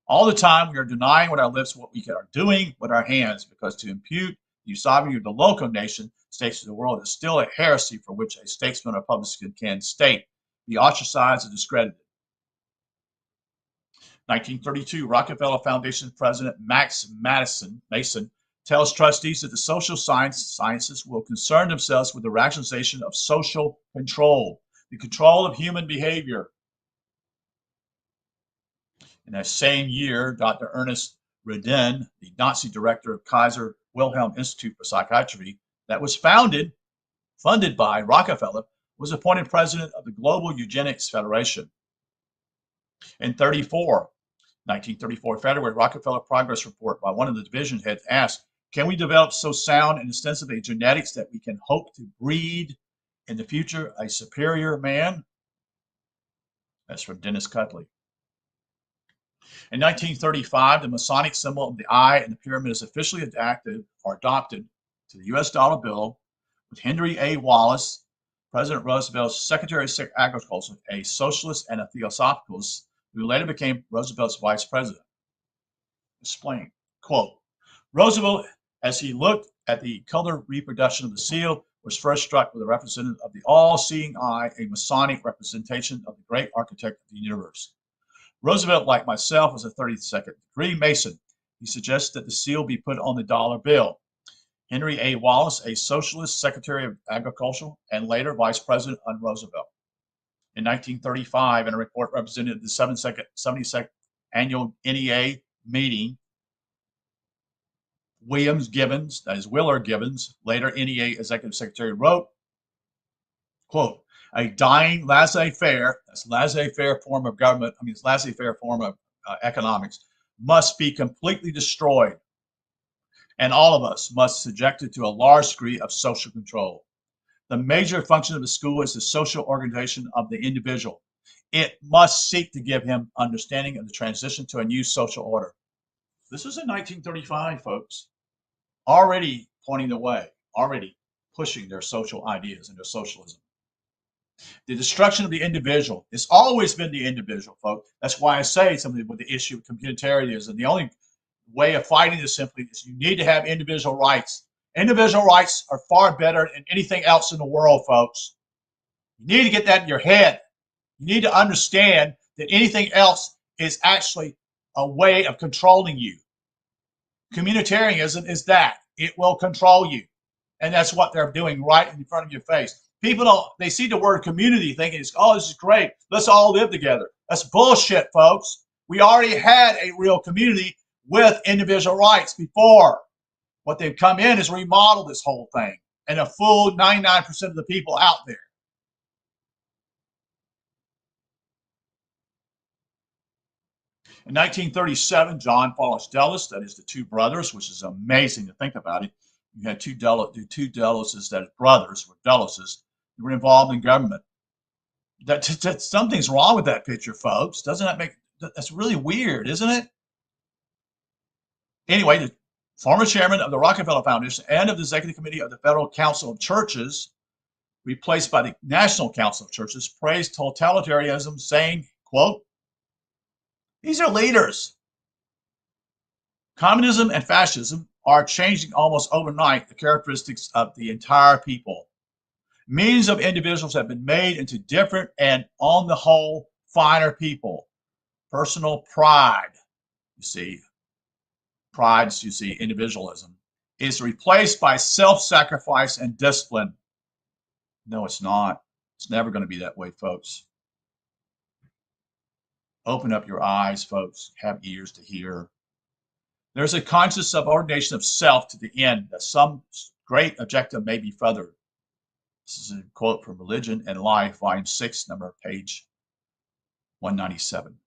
Speaker 1: All the time, we are denying with our lips what we are doing with our hands, because to impute the sovereignty of the local nation states of the world is still a heresy for which a statesman or publican can state, be ostracized and discredited. 1932, Rockefeller Foundation President Max Mason tells trustees that the social sciences will concern themselves with the rationalization of social control, the control of human behavior. In that same year, Dr. Ernest Rudin, the Nazi director of Kaiser Wilhelm Institute for Psychiatry, that was funded by Rockefeller, was appointed president of the Global Eugenics Federation. In 1934, February, Rockefeller Progress Report by one of the division heads asked, can we develop so sound and extensive a genetics that we can hope to breed in the future a superior man? That's from Dennis Cudley. In 1935, the Masonic symbol of the eye and the pyramid is officially adapted to the U.S. dollar bill, with Henry A. Wallace, President Roosevelt's Secretary of Agriculture, a socialist and a theosophicalist, who later became Roosevelt's vice president. Explain, quote, Roosevelt, as he looked at the color reproduction of the seal, was first struck with the representative of the all-seeing eye, a Masonic representation of the great architect of the universe. Roosevelt, like myself, was a 32nd degree Mason. He suggested that the seal be put on the dollar bill. Henry A. Wallace, a socialist Secretary of Agriculture and later Vice President under Roosevelt. In 1935, in a report represented at the 72nd Annual NEA meeting, Williams Gibbons, that is Willard Gibbons, later NEA Executive Secretary, wrote, quote, a dying laissez-faire, that's laissez-faire form of government, laissez-faire form of economics, must be completely destroyed. and all of us must subject it to a large degree of social control. The major function of the school is the social organization of the individual. It must seek to give him understanding of the transition to a new social order. This was in 1935, folks, already pointing the way, already pushing their social ideas and their socialism. The destruction of the individual. It's always been the individual, folks. That's why I say something with the issue of communitarianism. The only way of fighting this simply is you need to have individual rights. Individual rights are far better than anything else in the world, folks. You need to get that in your head. You need to understand that anything else is actually a way of controlling you. Communitarianism is that. It will control you. And that's what they're doing right in front of your face. People don't, they see the word community thinking, it's, oh, this is great. Let's all live together. That's bullshit, folks. We already had a real community with individual rights before. What they've come in is remodel this whole thing and have fooled 99% of the people out there. In 1937, John Follis Dulles, that is the two brothers, which is amazing to think about it. You had two Dulleses, that is brothers, were Dulleses, who were involved in government. That something's wrong with that picture, folks. Doesn't that make, that's really weird, isn't it? Anyway, the former chairman of the Rockefeller Foundation and of the Executive Committee of the Federal Council of Churches, replaced by the National Council of Churches, praised totalitarianism, saying, quote, these are leaders. Communism and fascism are changing almost overnight the characteristics of the entire people. Millions of individuals have been made into different and, on the whole, finer people. Personal pride, you see, individualism, is replaced by self-sacrifice and discipline. No, it's not. It's never going to be that way, folks. Open up your eyes, folks. Have ears to hear. There's a conscious subordination of self to the end that some great objective may be furthered. This is a quote from Religion and Life, volume 6, page 197.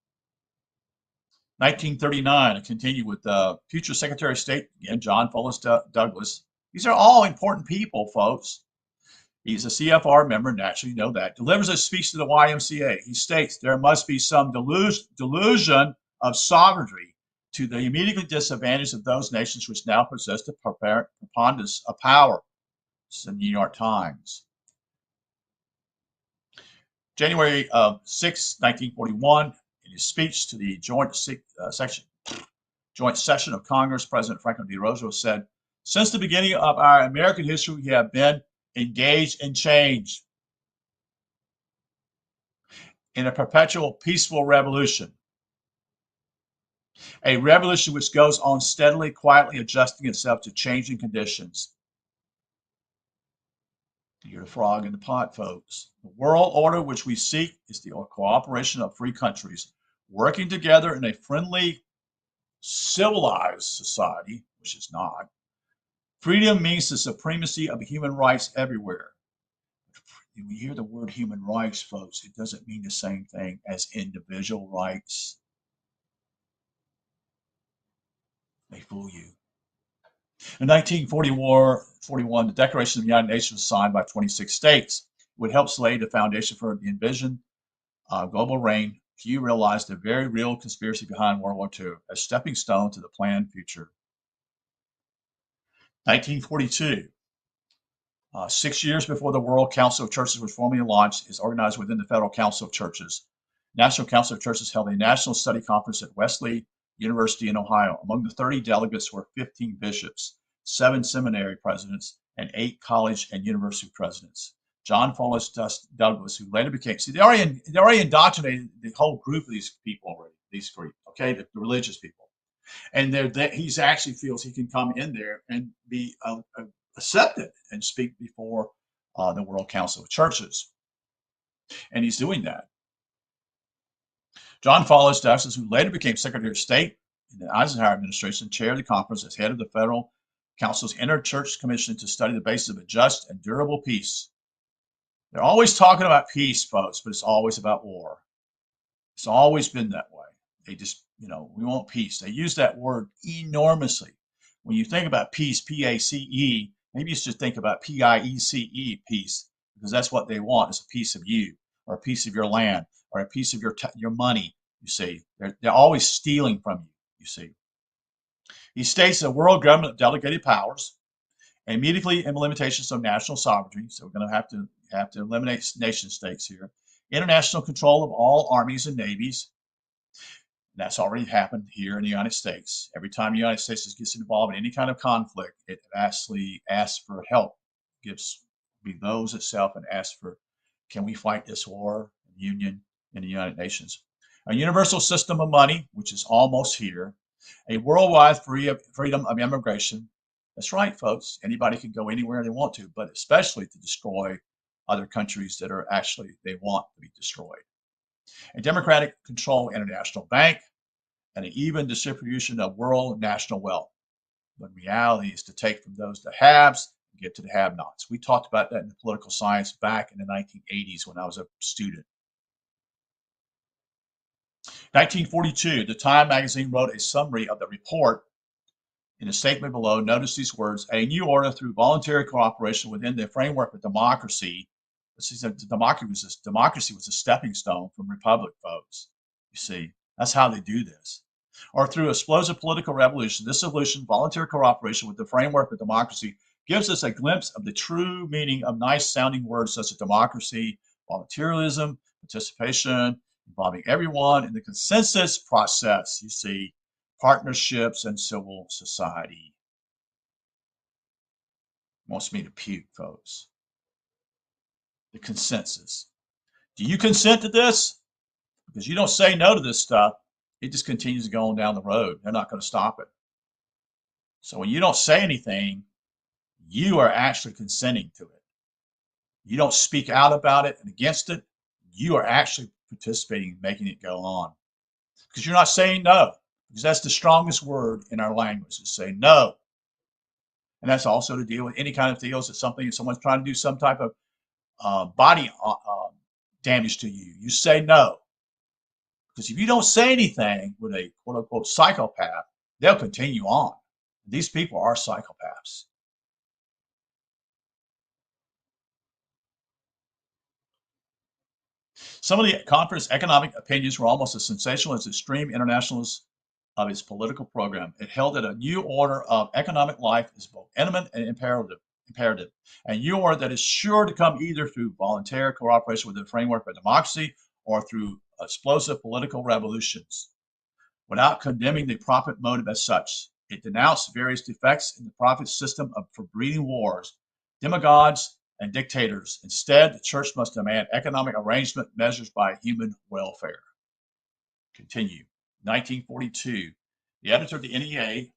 Speaker 1: 1939, I continue with future Secretary of State, again, John Follis Dulles. These are all important people, folks. He's a CFR member, naturally, you know that. Delivers a speech to the YMCA. He states there must be some delusion of sovereignty to the immediately disadvantage of those nations which now possess the preponderance of power. This is the New York Times. January 6, 1941, in his speech to the joint session of Congress, President Franklin D. Roosevelt said, since the beginning of our American history, we have been engaged in change, in a perpetual peaceful revolution, a revolution which goes on steadily, quietly adjusting itself to changing conditions. You're the frog in the pot, folks. The world order which we seek is the cooperation of free countries working together in a friendly, civilized society, which is not. Freedom means the supremacy of human rights everywhere. When we hear the word human rights, folks, it doesn't mean the same thing as individual rights. They fool you. In 1941, the Declaration of the United Nations was signed by 26 states. It would help lay the foundation for the envisioned global reign. Few realized the very real conspiracy behind World War II, a stepping stone to the planned future. 1942, 6 years before the World Council of Churches was formally launched, is organized within the Federal Council of Churches. National Council of Churches held a national study conference at Wesley University in Ohio. Among the 30 delegates were 15 bishops, 7 seminary presidents, and 8 college and university presidents. John Follis Dulles, who later became, see, they already indoctrinated the whole group of these people already, okay, the religious people. And he actually feels he can come in there and be accepted and speak before the World Council of Churches. And he's doing that. John Follis Dulles, who later became Secretary of State in the Eisenhower administration, chaired the conference as head of the Federal Council's Interchurch Commission to study the basis of a just and durable peace. They're always talking about peace, folks, but it's always about war. It's always been that way. They just, we want peace. They use that word enormously. when you think about peace, P-A-C-E, maybe you should think about P-I-E-C-E, peace, because that's what they want, is a piece of you, or a piece of your land, or a piece of your money, you see. They're always stealing from you, you see. He states that world government delegated powers, immediately limitations of national sovereignty, so we're going to have to eliminate nation states here, international control of all armies and navies. That's already happened here in the United States. Every time the United States gets involved in any kind of conflict, it actually asks for help, those itself and asks for, can we fight this war in union in the United Nations? A universal system of money, which is almost here. A worldwide freedom of immigration. That's right, folks. Anybody can go anywhere they want to, but especially to destroy other countries that are actually, they want to be destroyed. A democratic control international bank, and an even distribution of world national wealth. But reality is to take from those that haves and get to the have-nots. We talked about that in the political science back in the 1980s when I was a student. 1942, the Time magazine wrote a summary of the report. In the statement below, notice these words: a new order through voluntary cooperation within the framework of democracy. Democracy was a stepping stone from republic, folks. You see, that's how they do this. Or through explosive political revolution, this solution, voluntary cooperation with the framework of democracy, gives us a glimpse of the true meaning of nice-sounding words such as democracy, voluntarism, participation, involving everyone in the consensus process, you see, partnerships and civil society. Wants me to puke, folks. The consensus. Do you consent to this? Because you don't say no to this stuff, it just continues to go on down the road. They're not going to stop it. So when you don't say anything, you are actually consenting to it. You don't speak out about it and against it, you are actually participating in making it go on. Because you're not saying no, because that's the strongest word in our language, is say no. And that's also to deal with any kind of deals that someone's trying to do some type of body damage to you. You say no. Because if you don't say anything with a quote-unquote psychopath, they'll continue on. These people are psychopaths. Some of the conference economic opinions were almost as sensational as extreme internationalism of its political program. It held that a new order of economic life is both imminent and imperative, a new order that is sure to come either through voluntary cooperation with the framework of democracy or through explosive political revolutions. Without condemning the profit motive as such, it denounced various defects in the profit system for breeding wars, demagogues, and dictators. Instead, the church must demand economic arrangement measures by human welfare. Continue. 1942, the editor of the NEA,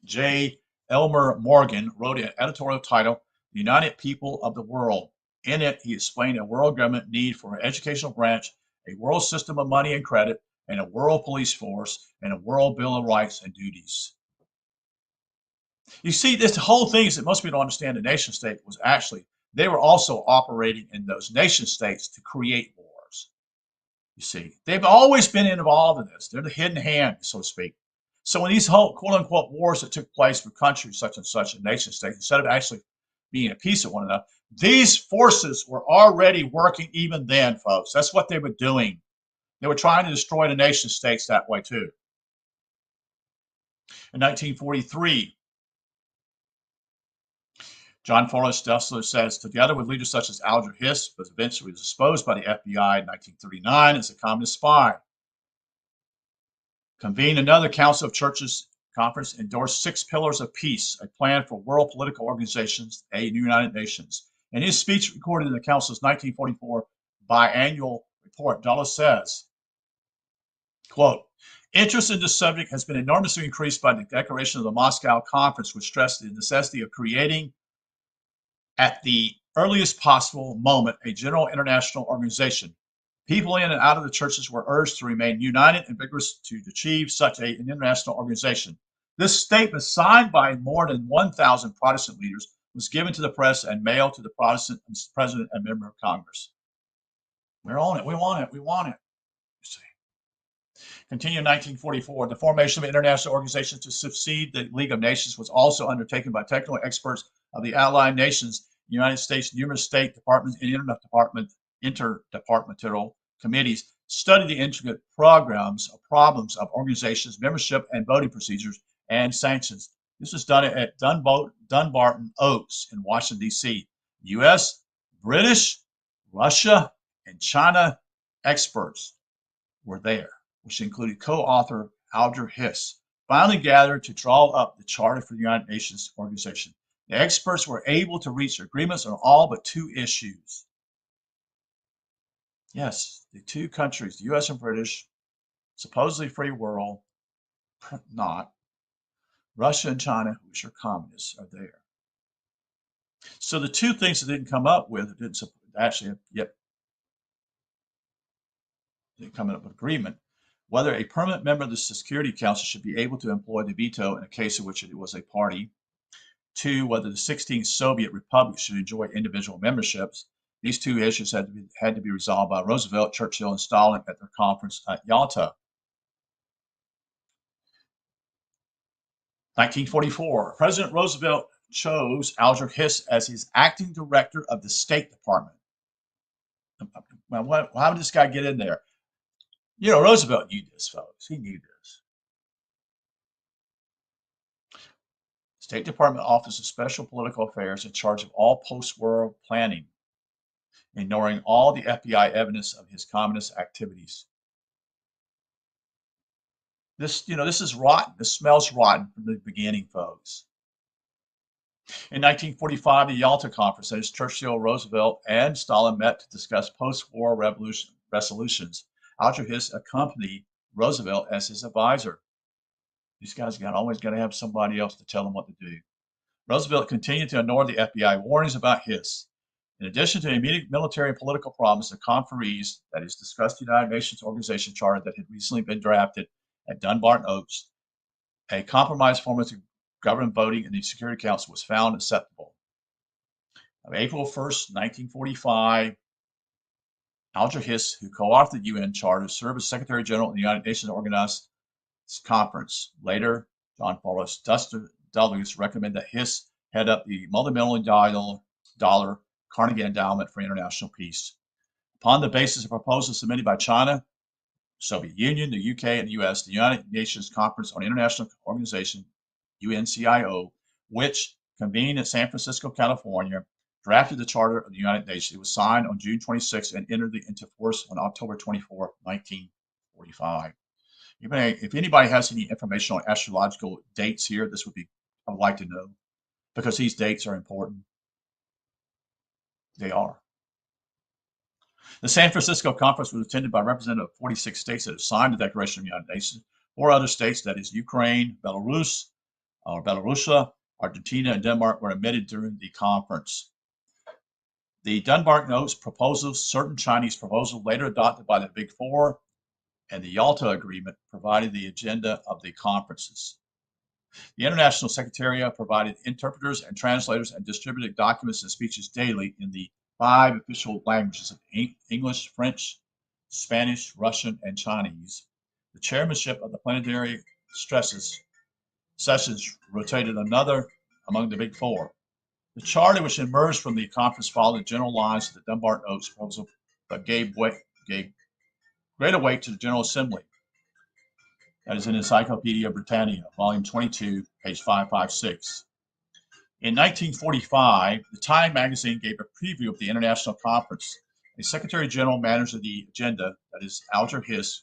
Speaker 1: J. Elmer Morgan, wrote an editorial titled, "The United People of the World." In it, he explained a world government need for an educational branch, a world system of money and credit, and a world police force, and a world bill of rights and duties. You see, this whole thing is that most people don't understand the nation state was actually, they were also operating in those nation states to create wars. You see, they've always been involved in this. They're the hidden hand, so to speak. So when these whole quote-unquote wars that took place with countries such and such and nation states, instead of actually being at peace with one another, these forces were already working even then, folks. That's what they were doing. They were trying to destroy the nation states that way too. In 1943, John Forrest Dessler says, together with leaders such as Alger Hiss, was eventually exposed by the FBI in 1939 as a communist spy. Convened another Council of Churches conference, endorsed 6 pillars of peace, a plan for world political organizations, a United Nations. In his speech recorded in the Council's 1944 biannual report, Dulles says, quote, interest in this subject has been enormously increased by the declaration of the Moscow Conference, which stressed the necessity of creating at the earliest possible moment a general international organization. People in and out of the churches were urged to remain united and vigorous to achieve such an international organization. This statement, signed by more than 1,000 Protestant leaders, was given to the press and mailed to the Protestant president and member of Congress. We're on it. We want it. We want it. You see. Continue in 1944. The formation of international organizations to succeed the League of Nations was also undertaken by technical experts of the Allied Nations, the United States, numerous state departments, and interdepartmental committees study the intricate problems of organizations, membership, and voting procedures and sanctions. This was done at Dunbarton Oaks in Washington, D.C. U.S., British, Russia, and China experts were there, which included co-author Alger Hiss, finally gathered to draw up the Charter for the United Nations Organization. The experts were able to reach agreements on all but two issues. Yes, the two countries, the U.S. and British, supposedly free world, not. Russia and China, which are communists, are there. So the two things that didn't come up with, didn't come up with agreement, whether a permanent member of the Security Council should be able to employ the veto in a case in which it was a party. Two, whether the 16 Soviet republics should enjoy individual memberships. These two issues had to be resolved by Roosevelt, Churchill, and Stalin at their conference at Yalta. 1944, President Roosevelt chose Alger Hiss as his acting director of the State Department. Well, how did this guy get in there? You know, Roosevelt knew this, folks. He knew this. State Department Office of Special Political Affairs in charge of all post-war planning, ignoring all the FBI evidence of his communist activities. This is rotten. This smells rotten from the beginning, folks. In 1945, the Yalta Conference, that is Churchill, Roosevelt, and Stalin met to discuss post-war resolutions. Alger Hiss accompanied Roosevelt as his advisor. These guys always got to have somebody else to tell them what to do. Roosevelt continued to ignore the FBI warnings about Hiss. In addition to immediate military and political problems, the conferees, that is, discussed the United Nations Organization Charter that had recently been drafted at Dunbarton Oaks. A compromise formula to govern voting in the Security Council was found acceptable. On April 1st, 1945, Alger Hiss, who co-authored the UN Charter, served as Secretary General of the United Nations Organized Conference. Later, John Paul Douglas recommended that Hiss head up the multi-million-dollar Carnegie Endowment for International Peace. Upon the basis of proposals submitted by China, Soviet Union, the UK, and the US, the United Nations Conference on International Organization, UNCIO, which convened in San Francisco, California, drafted the Charter of the United Nations. It was signed on June 26 and entered into force on October 24, 1945. If anybody has any information on astrological dates here, this would be, I would like to know, because these dates are important. They are. The San Francisco Conference was attended by representatives of 46 states that have signed the Declaration of the United Nations. 4 other states, that is Ukraine, Belarus, Belarusia, Argentina, and Denmark, were admitted during the conference. The Dunbarton Oaks proposals, certain Chinese proposals later adopted by the Big Four, and the Yalta Agreement provided the agenda of the conferences. The International Secretariat provided interpreters and translators and distributed documents and speeches daily in the 5 official languages of English, French, Spanish, Russian, and Chinese. The chairmanship of the plenary sessions rotated another among the Big Four. The charter, which emerged from the conference, followed the general lines of the Dunbarton Oaks proposal, but gave greater weight to the General Assembly. That is in Encyclopedia Britannica, volume 22, page 556. In 1945, the Time magazine gave a preview of the international conference. The Secretary General manager of the agenda, that is Alger Hiss,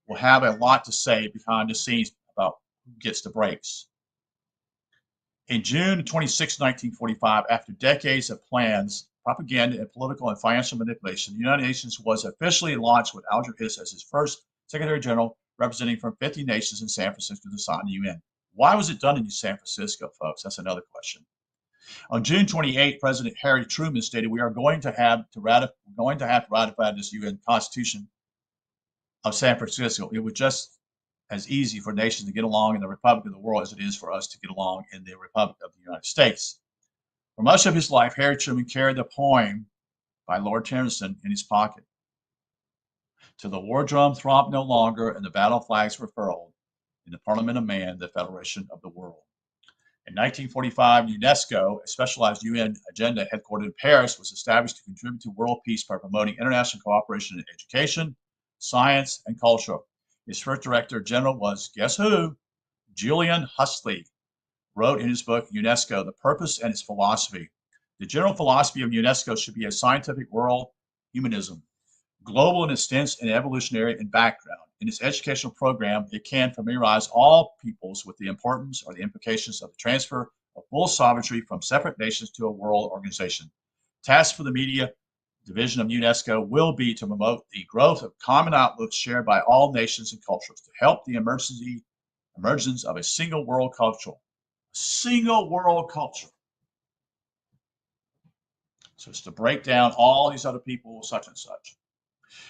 Speaker 1: will have a lot to say behind the scenes about who gets the breaks. In June 26, 1945, after decades of plans, propaganda, and political and financial manipulation, the United Nations was officially launched with Alger Hiss as its first Secretary General, representing from 50 nations in San Francisco to sign the UN. Why was it done in San Francisco, folks? That's another question. On June 28, President Harry Truman stated, "We are going to have to ratify this UN Constitution of San Francisco. It was just as easy for nations to get along in the Republic of the World as it is for us to get along in the Republic of the United States." For much of his life, Harry Truman carried the poem by Lord Tennyson in his pocket. Till the war drum throbbed no longer and the battle flags were furled in the Parliament of Man, the Federation of the World. In 1945, UNESCO, a specialized UN agenda headquartered in Paris, was established to contribute to world peace by promoting international cooperation in education, science, and culture. Its first director general was, guess who? Julian Huxley, wrote in his book, UNESCO, The Purpose and Its Philosophy. The general philosophy of UNESCO should be a scientific world humanism, global in its sense and evolutionary in background. In its educational program, it can familiarize all peoples with the importance or the implications of the transfer of full sovereignty from separate nations to a world organization. Task for the media division of UNESCO will be to promote the growth of common outlooks shared by all nations and cultures to help the emergence of a single world culture. Single world culture. So it's to break down all these other people, such and such.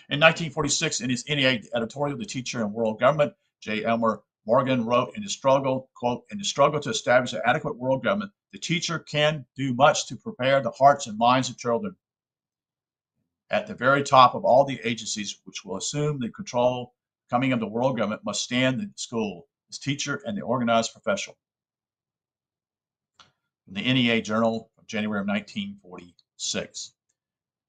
Speaker 1: In 1946, in his NEA editorial, The Teacher and World Government, J. Elmer Morgan wrote, in the struggle, quote, in the struggle to establish an adequate world government, the teacher can do much to prepare the hearts and minds of children. At the very top of all the agencies which will assume the control coming of the world government must stand the school, its teacher, and the organized professional. From the NEA Journal of January of 1946.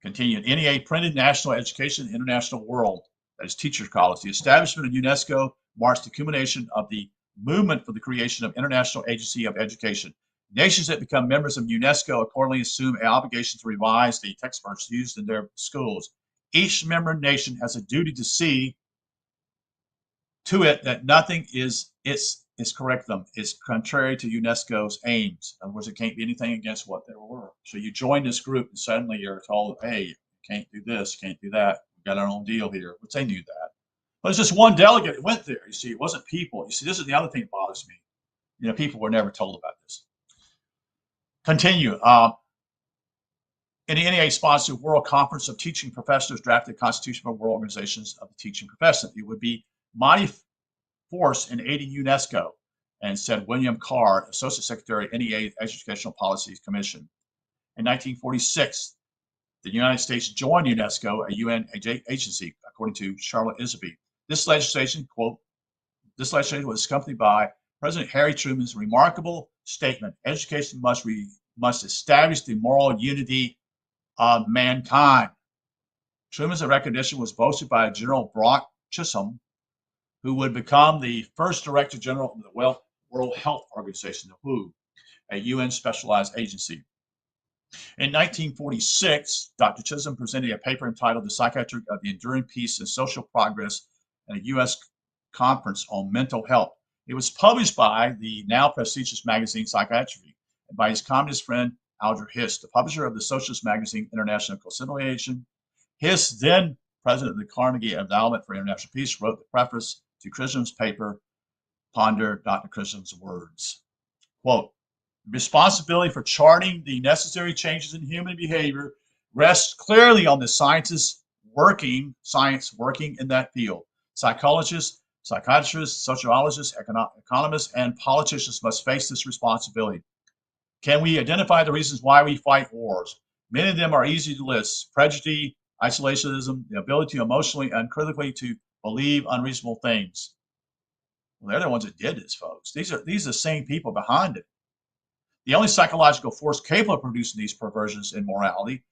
Speaker 1: Continued, NEA printed National Education International World, that is Teachers College. The establishment of UNESCO marks the culmination of the movement for the creation of International Agency of Education. Nations that become members of UNESCO accordingly assume an obligation to revise the textbooks used in their schools. Each member nation has a duty to see to it that nothing is curriculum is contrary to UNESCO's aims. In other words, it can't be anything against what they were. So you join this group and suddenly you're told, hey, you can't do this, you can't do that. We've got our own deal here, which they knew that. But it's just one delegate that went there. You see, it wasn't people. You see, this is the other thing that bothers me. You know, people were never told about this. Continue. In the NEA-sponsored World Conference of Teaching Professors drafted Constitution for World Organizations of the Teaching Profession. It would be mighty force in aiding UNESCO, and said William Carr, Associate Secretary, NEA Educational Policies Commission. In 1946, the United States joined UNESCO, a UN agency, according to Charlotte Iserbyt. This legislation, quote, this legislation was accompanied by President Harry Truman's remarkable statement, education must establish the moral unity of mankind. Truman's recognition was boasted by General Brock Chisholm, who would become the first Director General of the World Health Organization, the WHO, a UN specialized agency. In 1946, Dr. Chisholm presented a paper entitled The Psychiatry of the Enduring Peace and Social Progress at a U.S. conference on mental health. It was published by the now prestigious magazine Psychiatry and by his communist friend Alger Hiss, the publisher of the socialist magazine International Conciliation. Hiss, then president of the Carnegie Endowment for International Peace, wrote the preface to Chisholm's paper, Ponder Dr. Chisholm's words. Quote, responsibility for charting the necessary changes in human behavior rests clearly on the science working in that field. Psychologists, psychiatrists, sociologists, economists, and politicians must face this responsibility. Can we identify the reasons why we fight wars? Many of them are easy to list: prejudice, isolationism, the ability emotionally and critically to believe unreasonable things. Well, they're the ones that did this, folks. These are the same people behind it. The only psychological force capable of producing these perversions in morality,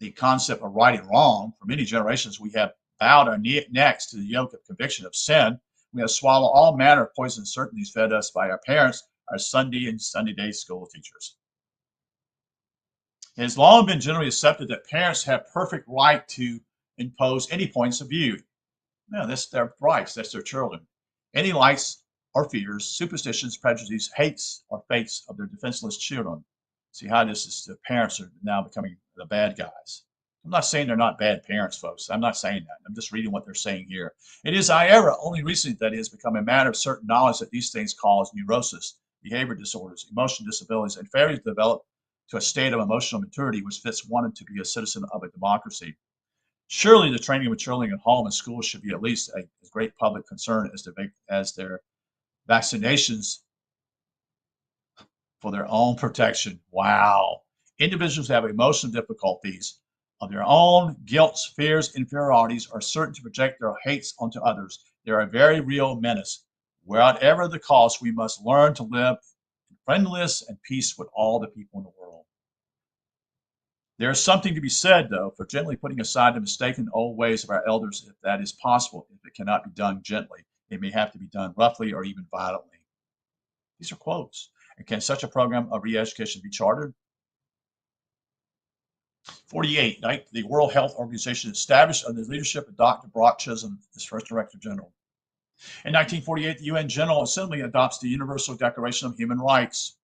Speaker 1: the concept of right and wrong. For many generations, we have bowed our necks to the yoke of conviction of sin. We have swallowed all manner of poison certainties fed us by our parents, our Sunday and Sunday day school teachers. It has long been generally accepted that parents have perfect right to impose any points of view. No, that's their rights, that's their children. Any likes or fears, superstitions, prejudices, hates, or fates of their defenseless children. See how this is, the parents are now becoming the bad guys. I'm not saying they're not bad parents, folks. I'm not saying that. I'm just reading what they're saying here. It is, however, only recently that it has become a matter of certain knowledge that these things cause neurosis, behavior disorders, emotional disabilities, and failure to develop to a state of emotional maturity which fits one to be a citizen of a democracy. Surely the training of children at home and school should be at least a great public concern as their vaccinations for their own protection. Wow. Individuals have emotional difficulties of their own guilt, fears, inferiorities, are certain to project their hates onto others. They are a very real menace. Whatever the cost, we must learn to live in friendliness and peace with all the people in the world. There is something to be said, though, for gently putting aside the mistaken old ways of our elders, if that is possible. If it cannot be done gently, it may have to be done roughly or even violently. These are quotes. And can such a program of re-education be chartered? 48, the World Health Organization established under the leadership of Dr. Brock Chisholm as first Director General. In 1948, the UN General Assembly adopts the Universal Declaration of Human Rights.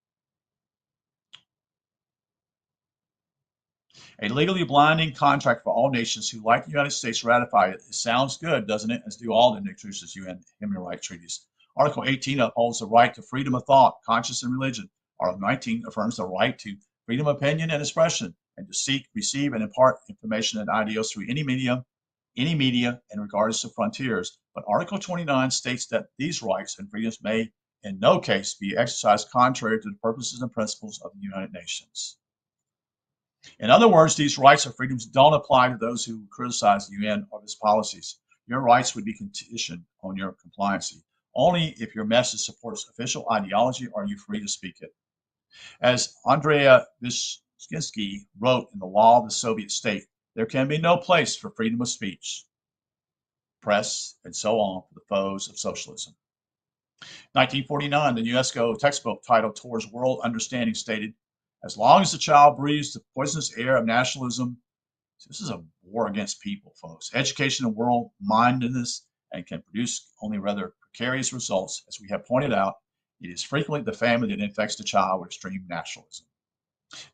Speaker 1: A legally blinding contract for all nations who, like the United States, ratify it. It sounds good, doesn't it? As do all the signatories UN human rights treaties. Article 18 upholds the right to freedom of thought, conscience, and religion. Article 19 affirms the right to freedom of opinion and expression, and to seek, receive, and impart information and ideas through any media, and regardless of frontiers. But Article 29 states that these rights and freedoms may, in no case, be exercised contrary to the purposes and principles of the United Nations. In other words, these rights or freedoms don't apply to those who criticize the UN or its policies. Your rights would be conditioned on your compliance. Only if your message supports official ideology are you free to speak it. As Andrea Vyshinsky wrote in The Law of the Soviet State, there can be no place for freedom of speech, press, and so on for the foes of socialism. 1949, the UNESCO textbook titled Towards World Understanding stated, as long as the child breathes the poisonous air of nationalism, this is a war against people, folks. Education and world-mindedness and can produce only rather precarious results. As we have pointed out, it is frequently the family that infects the child with extreme nationalism.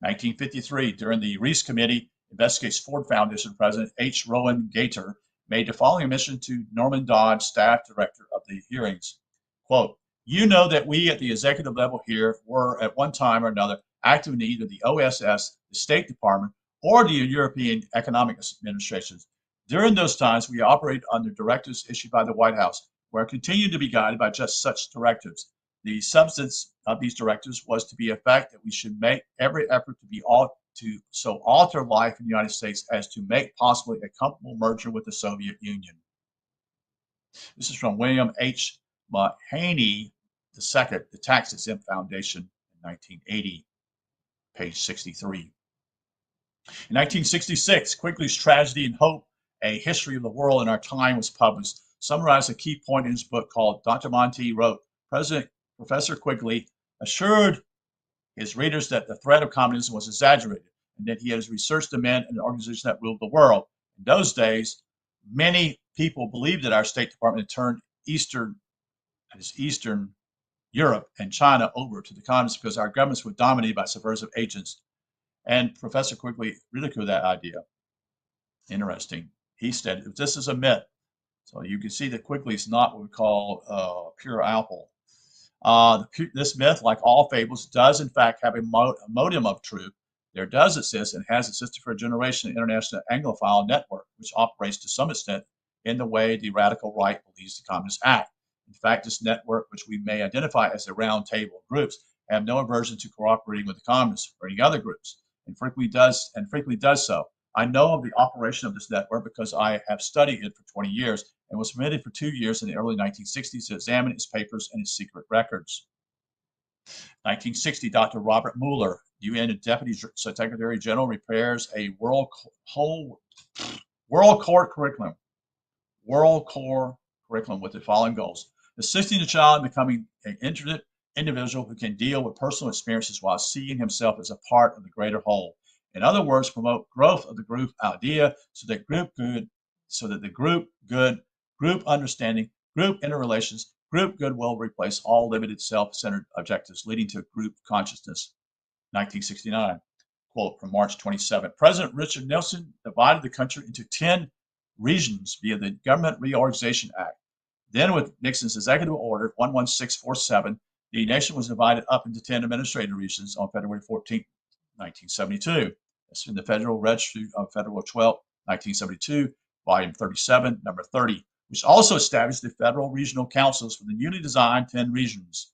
Speaker 1: 1953, during the Reese Committee investigates Ford Foundation, President H. Rowan Gator made the following admission to Norman Dodd, staff director of the hearings. Quote, you know that we at the executive level here were at one time or another active in either the OSS, the State Department, or the European Economic Administrations. During those times, we operated under directives issued by the White House, where we continued to be guided by just such directives. The substance of these directives was to be a fact that we should make every effort to so alter life in the United States as to make possible a comfortable merger with the Soviet Union. This is from William H. Mahaney II, the Tax Exempt Foundation, in 1980, page 63. In 1966, Quigley's Tragedy and Hope, A History of the World in Our Time was published, summarized a key point in his book called Dr. Monti wrote, Professor Quigley assured his readers that the threat of communism was exaggerated and that he had researched the men and the organizations that ruled the world. In those days, many people believed that our State Department had turned Eastern Europe and China over to the communists because our governments were dominated by subversive agents. And Professor Quigley ridiculed that idea. Interesting. He said, this is a myth. So you can see that Quigley is not what we call pure apple. This myth, like all fables, does in fact have a modicum of truth. There does exist and has existed for a generation an international Anglophile network, which operates to some extent in the way the radical right believes the communists act. In fact, this network, which we may identify as the round table of groups, have no aversion to cooperating with the communists or any other groups, and frequently does so. I know of the operation of this network because I have studied it for 20 years and was permitted for 2 years in the early 1960s to examine its papers and its secret records. 1960, Dr. Robert Mueller, UN Deputy Secretary General, prepares a World Core curriculum with the following goals: assisting the child in becoming an intricate individual who can deal with personal experiences while seeing himself as a part of the greater whole. In other words, promote growth of the group idea so that the group good, group understanding, group interrelations, group goodwill replace all limited self-centered objectives, leading to group consciousness. 1969, quote from March 27. President Richard Nixon divided the country into 10 regions via the Government Reorganization Act. Then with Nixon's executive order 11647, the nation was divided up into 10 administrative regions on February 14, 1972. That's in the Federal Register of Federal 12, 1972, volume 37, number 30, which also established the federal regional councils for the newly designed 10 regions.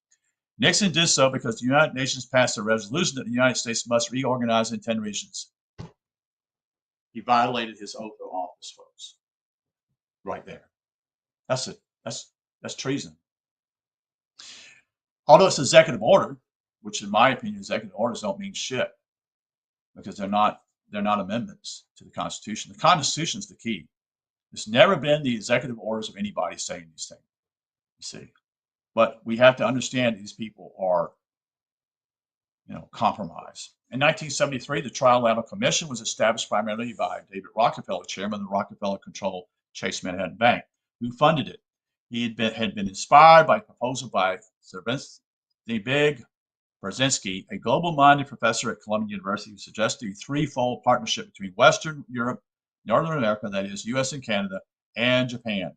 Speaker 1: Nixon did so because the United Nations passed a resolution that the United States must reorganize in 10 regions. He violated his oath of office, folks. Right there. That's it. That's treason. Although it's executive order, which in my opinion, executive orders don't mean shit because they're not amendments to the Constitution. The Constitution is the key. It's never been the executive orders of anybody saying these things. You see, but we have to understand these people are, compromised. In 1973, the Trilateral Commission was established primarily by David Rockefeller, chairman of the Rockefeller-controlled Chase Manhattan Bank, who funded it. He had been inspired by a proposal by Zbigniew Brzezinski, a global-minded professor at Columbia University, who suggested a threefold partnership between Western Europe, Northern America, that is, U.S. and Canada, and Japan.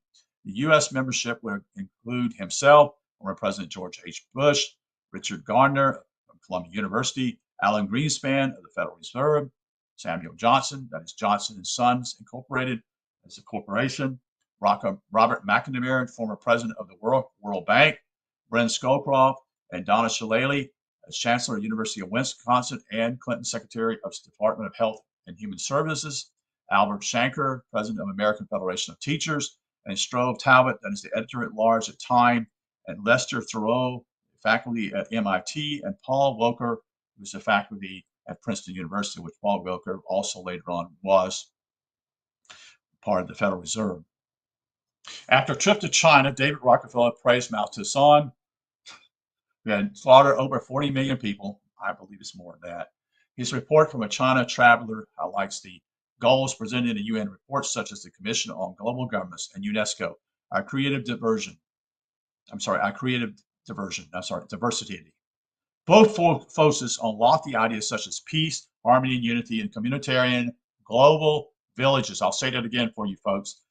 Speaker 1: The U.S. membership would include himself, former President George H. Bush, Richard Gardner from Columbia University, Alan Greenspan of the Federal Reserve, Samuel Johnson, that is Johnson & Sons Incorporated, as a corporation, Robert McNamara, former president of the World Bank, Brent Scowcroft, and Donna Shalala as Chancellor of the University of Wisconsin and Clinton Secretary of the Department of Health and Human Services, Albert Shanker, president of American Federation of Teachers, and Strobe Talbot, that is the editor-at-large at Time, and Lester Thurow, faculty at MIT, and Paul Volcker, who was a faculty at Princeton University, which Paul Volcker also later on was part of the Federal Reserve. After a trip to China, David Rockefeller praised Mao Zedong, who had slaughtered over 40 million people. I believe it's more than that. His report from a China traveler highlights the goals presented in the UN reports, such as the Commission on Global Governments and UNESCO, diversity. Both focus on lofty ideas such as peace, harmony, and unity in communitarian global villages. I'll say that again for you folks.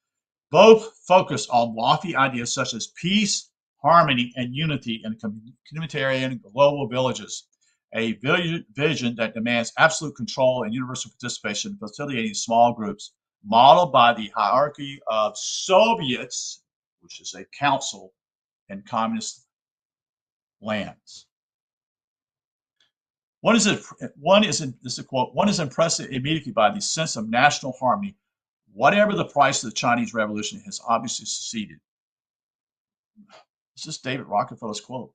Speaker 1: Both focus on lofty ideas such as peace, harmony, and unity in communitarian global villages. A vision that demands absolute control and universal participation, facilitating small groups, modeled by the hierarchy of Soviets, which is a council in communist lands. This is a quote, one is impressed immediately by the sense of national harmony. Whatever the price of the Chinese Revolution has obviously succeeded. This is David Rockefeller's quote.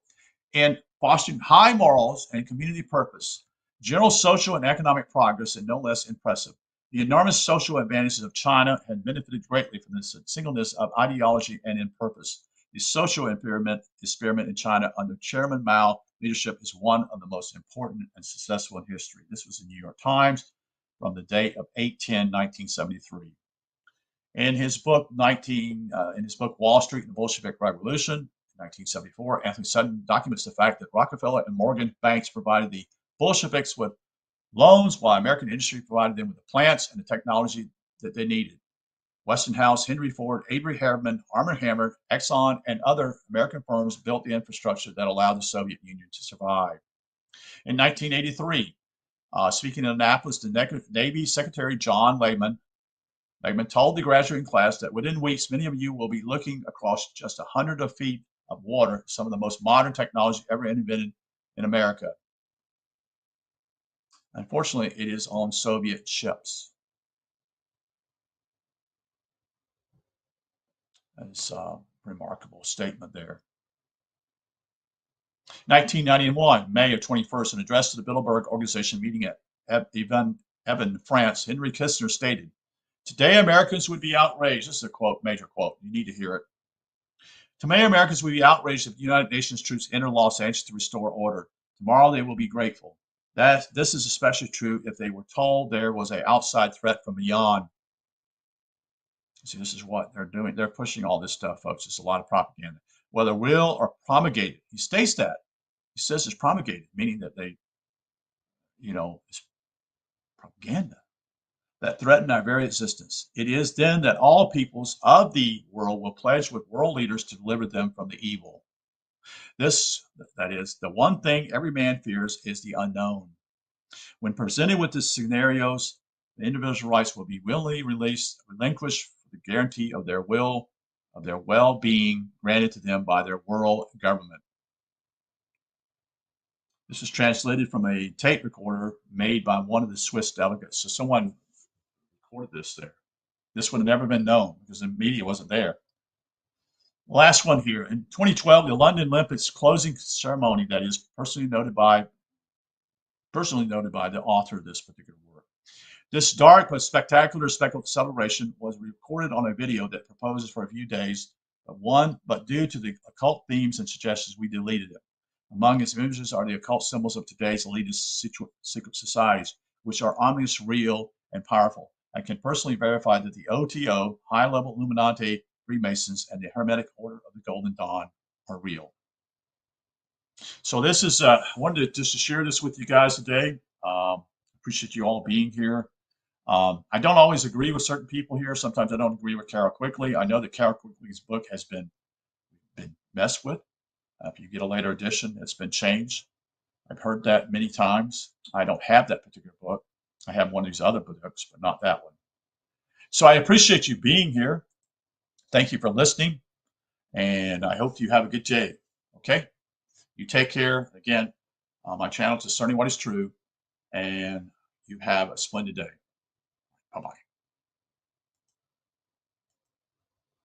Speaker 1: In fostering high morals and community purpose, general social and economic progress, and no less impressive. The enormous social advantages of China had benefited greatly from the singleness of ideology and in purpose. The social experiment in China under Chairman Mao leadership is one of the most important and successful in history. This was in the New York Times from the date of 8/10/1973. In his book, Wall Street and the Bolshevik Revolution, 1974, Anthony Sutton documents the fact that Rockefeller and Morgan banks provided the Bolsheviks with loans while American industry provided them with the plants and the technology that they needed. Westinghouse, Henry Ford, Avery Harriman, Arm & Hammer, Exxon, and other American firms built the infrastructure that allowed the Soviet Union to survive. In 1983, speaking in Annapolis, the Navy Secretary John Lehman told the graduating class that within weeks, many of you will be looking across just 100 feet of water, some of the most modern technology ever invented in America. Unfortunately, it is on Soviet ships. That is a remarkable statement there. 1991, May of 21st, an address to the Bilderberg Organization meeting at Evan, France, Henry Kissinger stated, "Today, Americans would be outraged." This is a quote, major quote. You need to hear it. "Today, Americans would be outraged if the United Nations troops enter Los Angeles to restore order. Tomorrow, they will be grateful. This is especially true if they were told there was an outside threat from beyond." See, this is what they're doing. They're pushing all this stuff, folks. It's a lot of propaganda, whether real or promulgated. He states that. He says it's promulgated, meaning that they, it's propaganda that threaten our very existence. It is then that all peoples of the world will pledge with world leaders to deliver them from the evil. That is, the one thing every man fears is the unknown. When presented with these scenarios, the individual rights will be willingly relinquished for the guarantee of their well-being granted to them by their world government. This is translated from a tape recorder made by one of the Swiss delegates. So someone recorded this there. This would have never been known because the media wasn't there. Last one here. In 2012, the London Olympics closing ceremony, that is personally noted by the author of this particular work. This dark but spectacular celebration was recorded on a video that proposes for a few days, but due to the occult themes and suggestions, we deleted it. Among its images are the occult symbols of today's elitist secret societies, which are ominous, real, and powerful. I can personally verify that the OTO, high-level Illuminati, Freemasons, and the Hermetic Order of the Golden Dawn are real. So this is, I wanted to just share this with you guys today. Appreciate you all being here. I don't always agree with certain people here. Sometimes I don't agree with Carol Quigley. I know that Carol Quigley's book has been messed with. If you get a later edition, it's been changed. I've heard that many times. I don't have that particular book. I have one of these other books, but not that one. So I appreciate you being here. Thank you for listening, and I hope you have a good day. Okay? You take care. Again, my channel is Discerning What is True, and you have a splendid day. Bye-bye.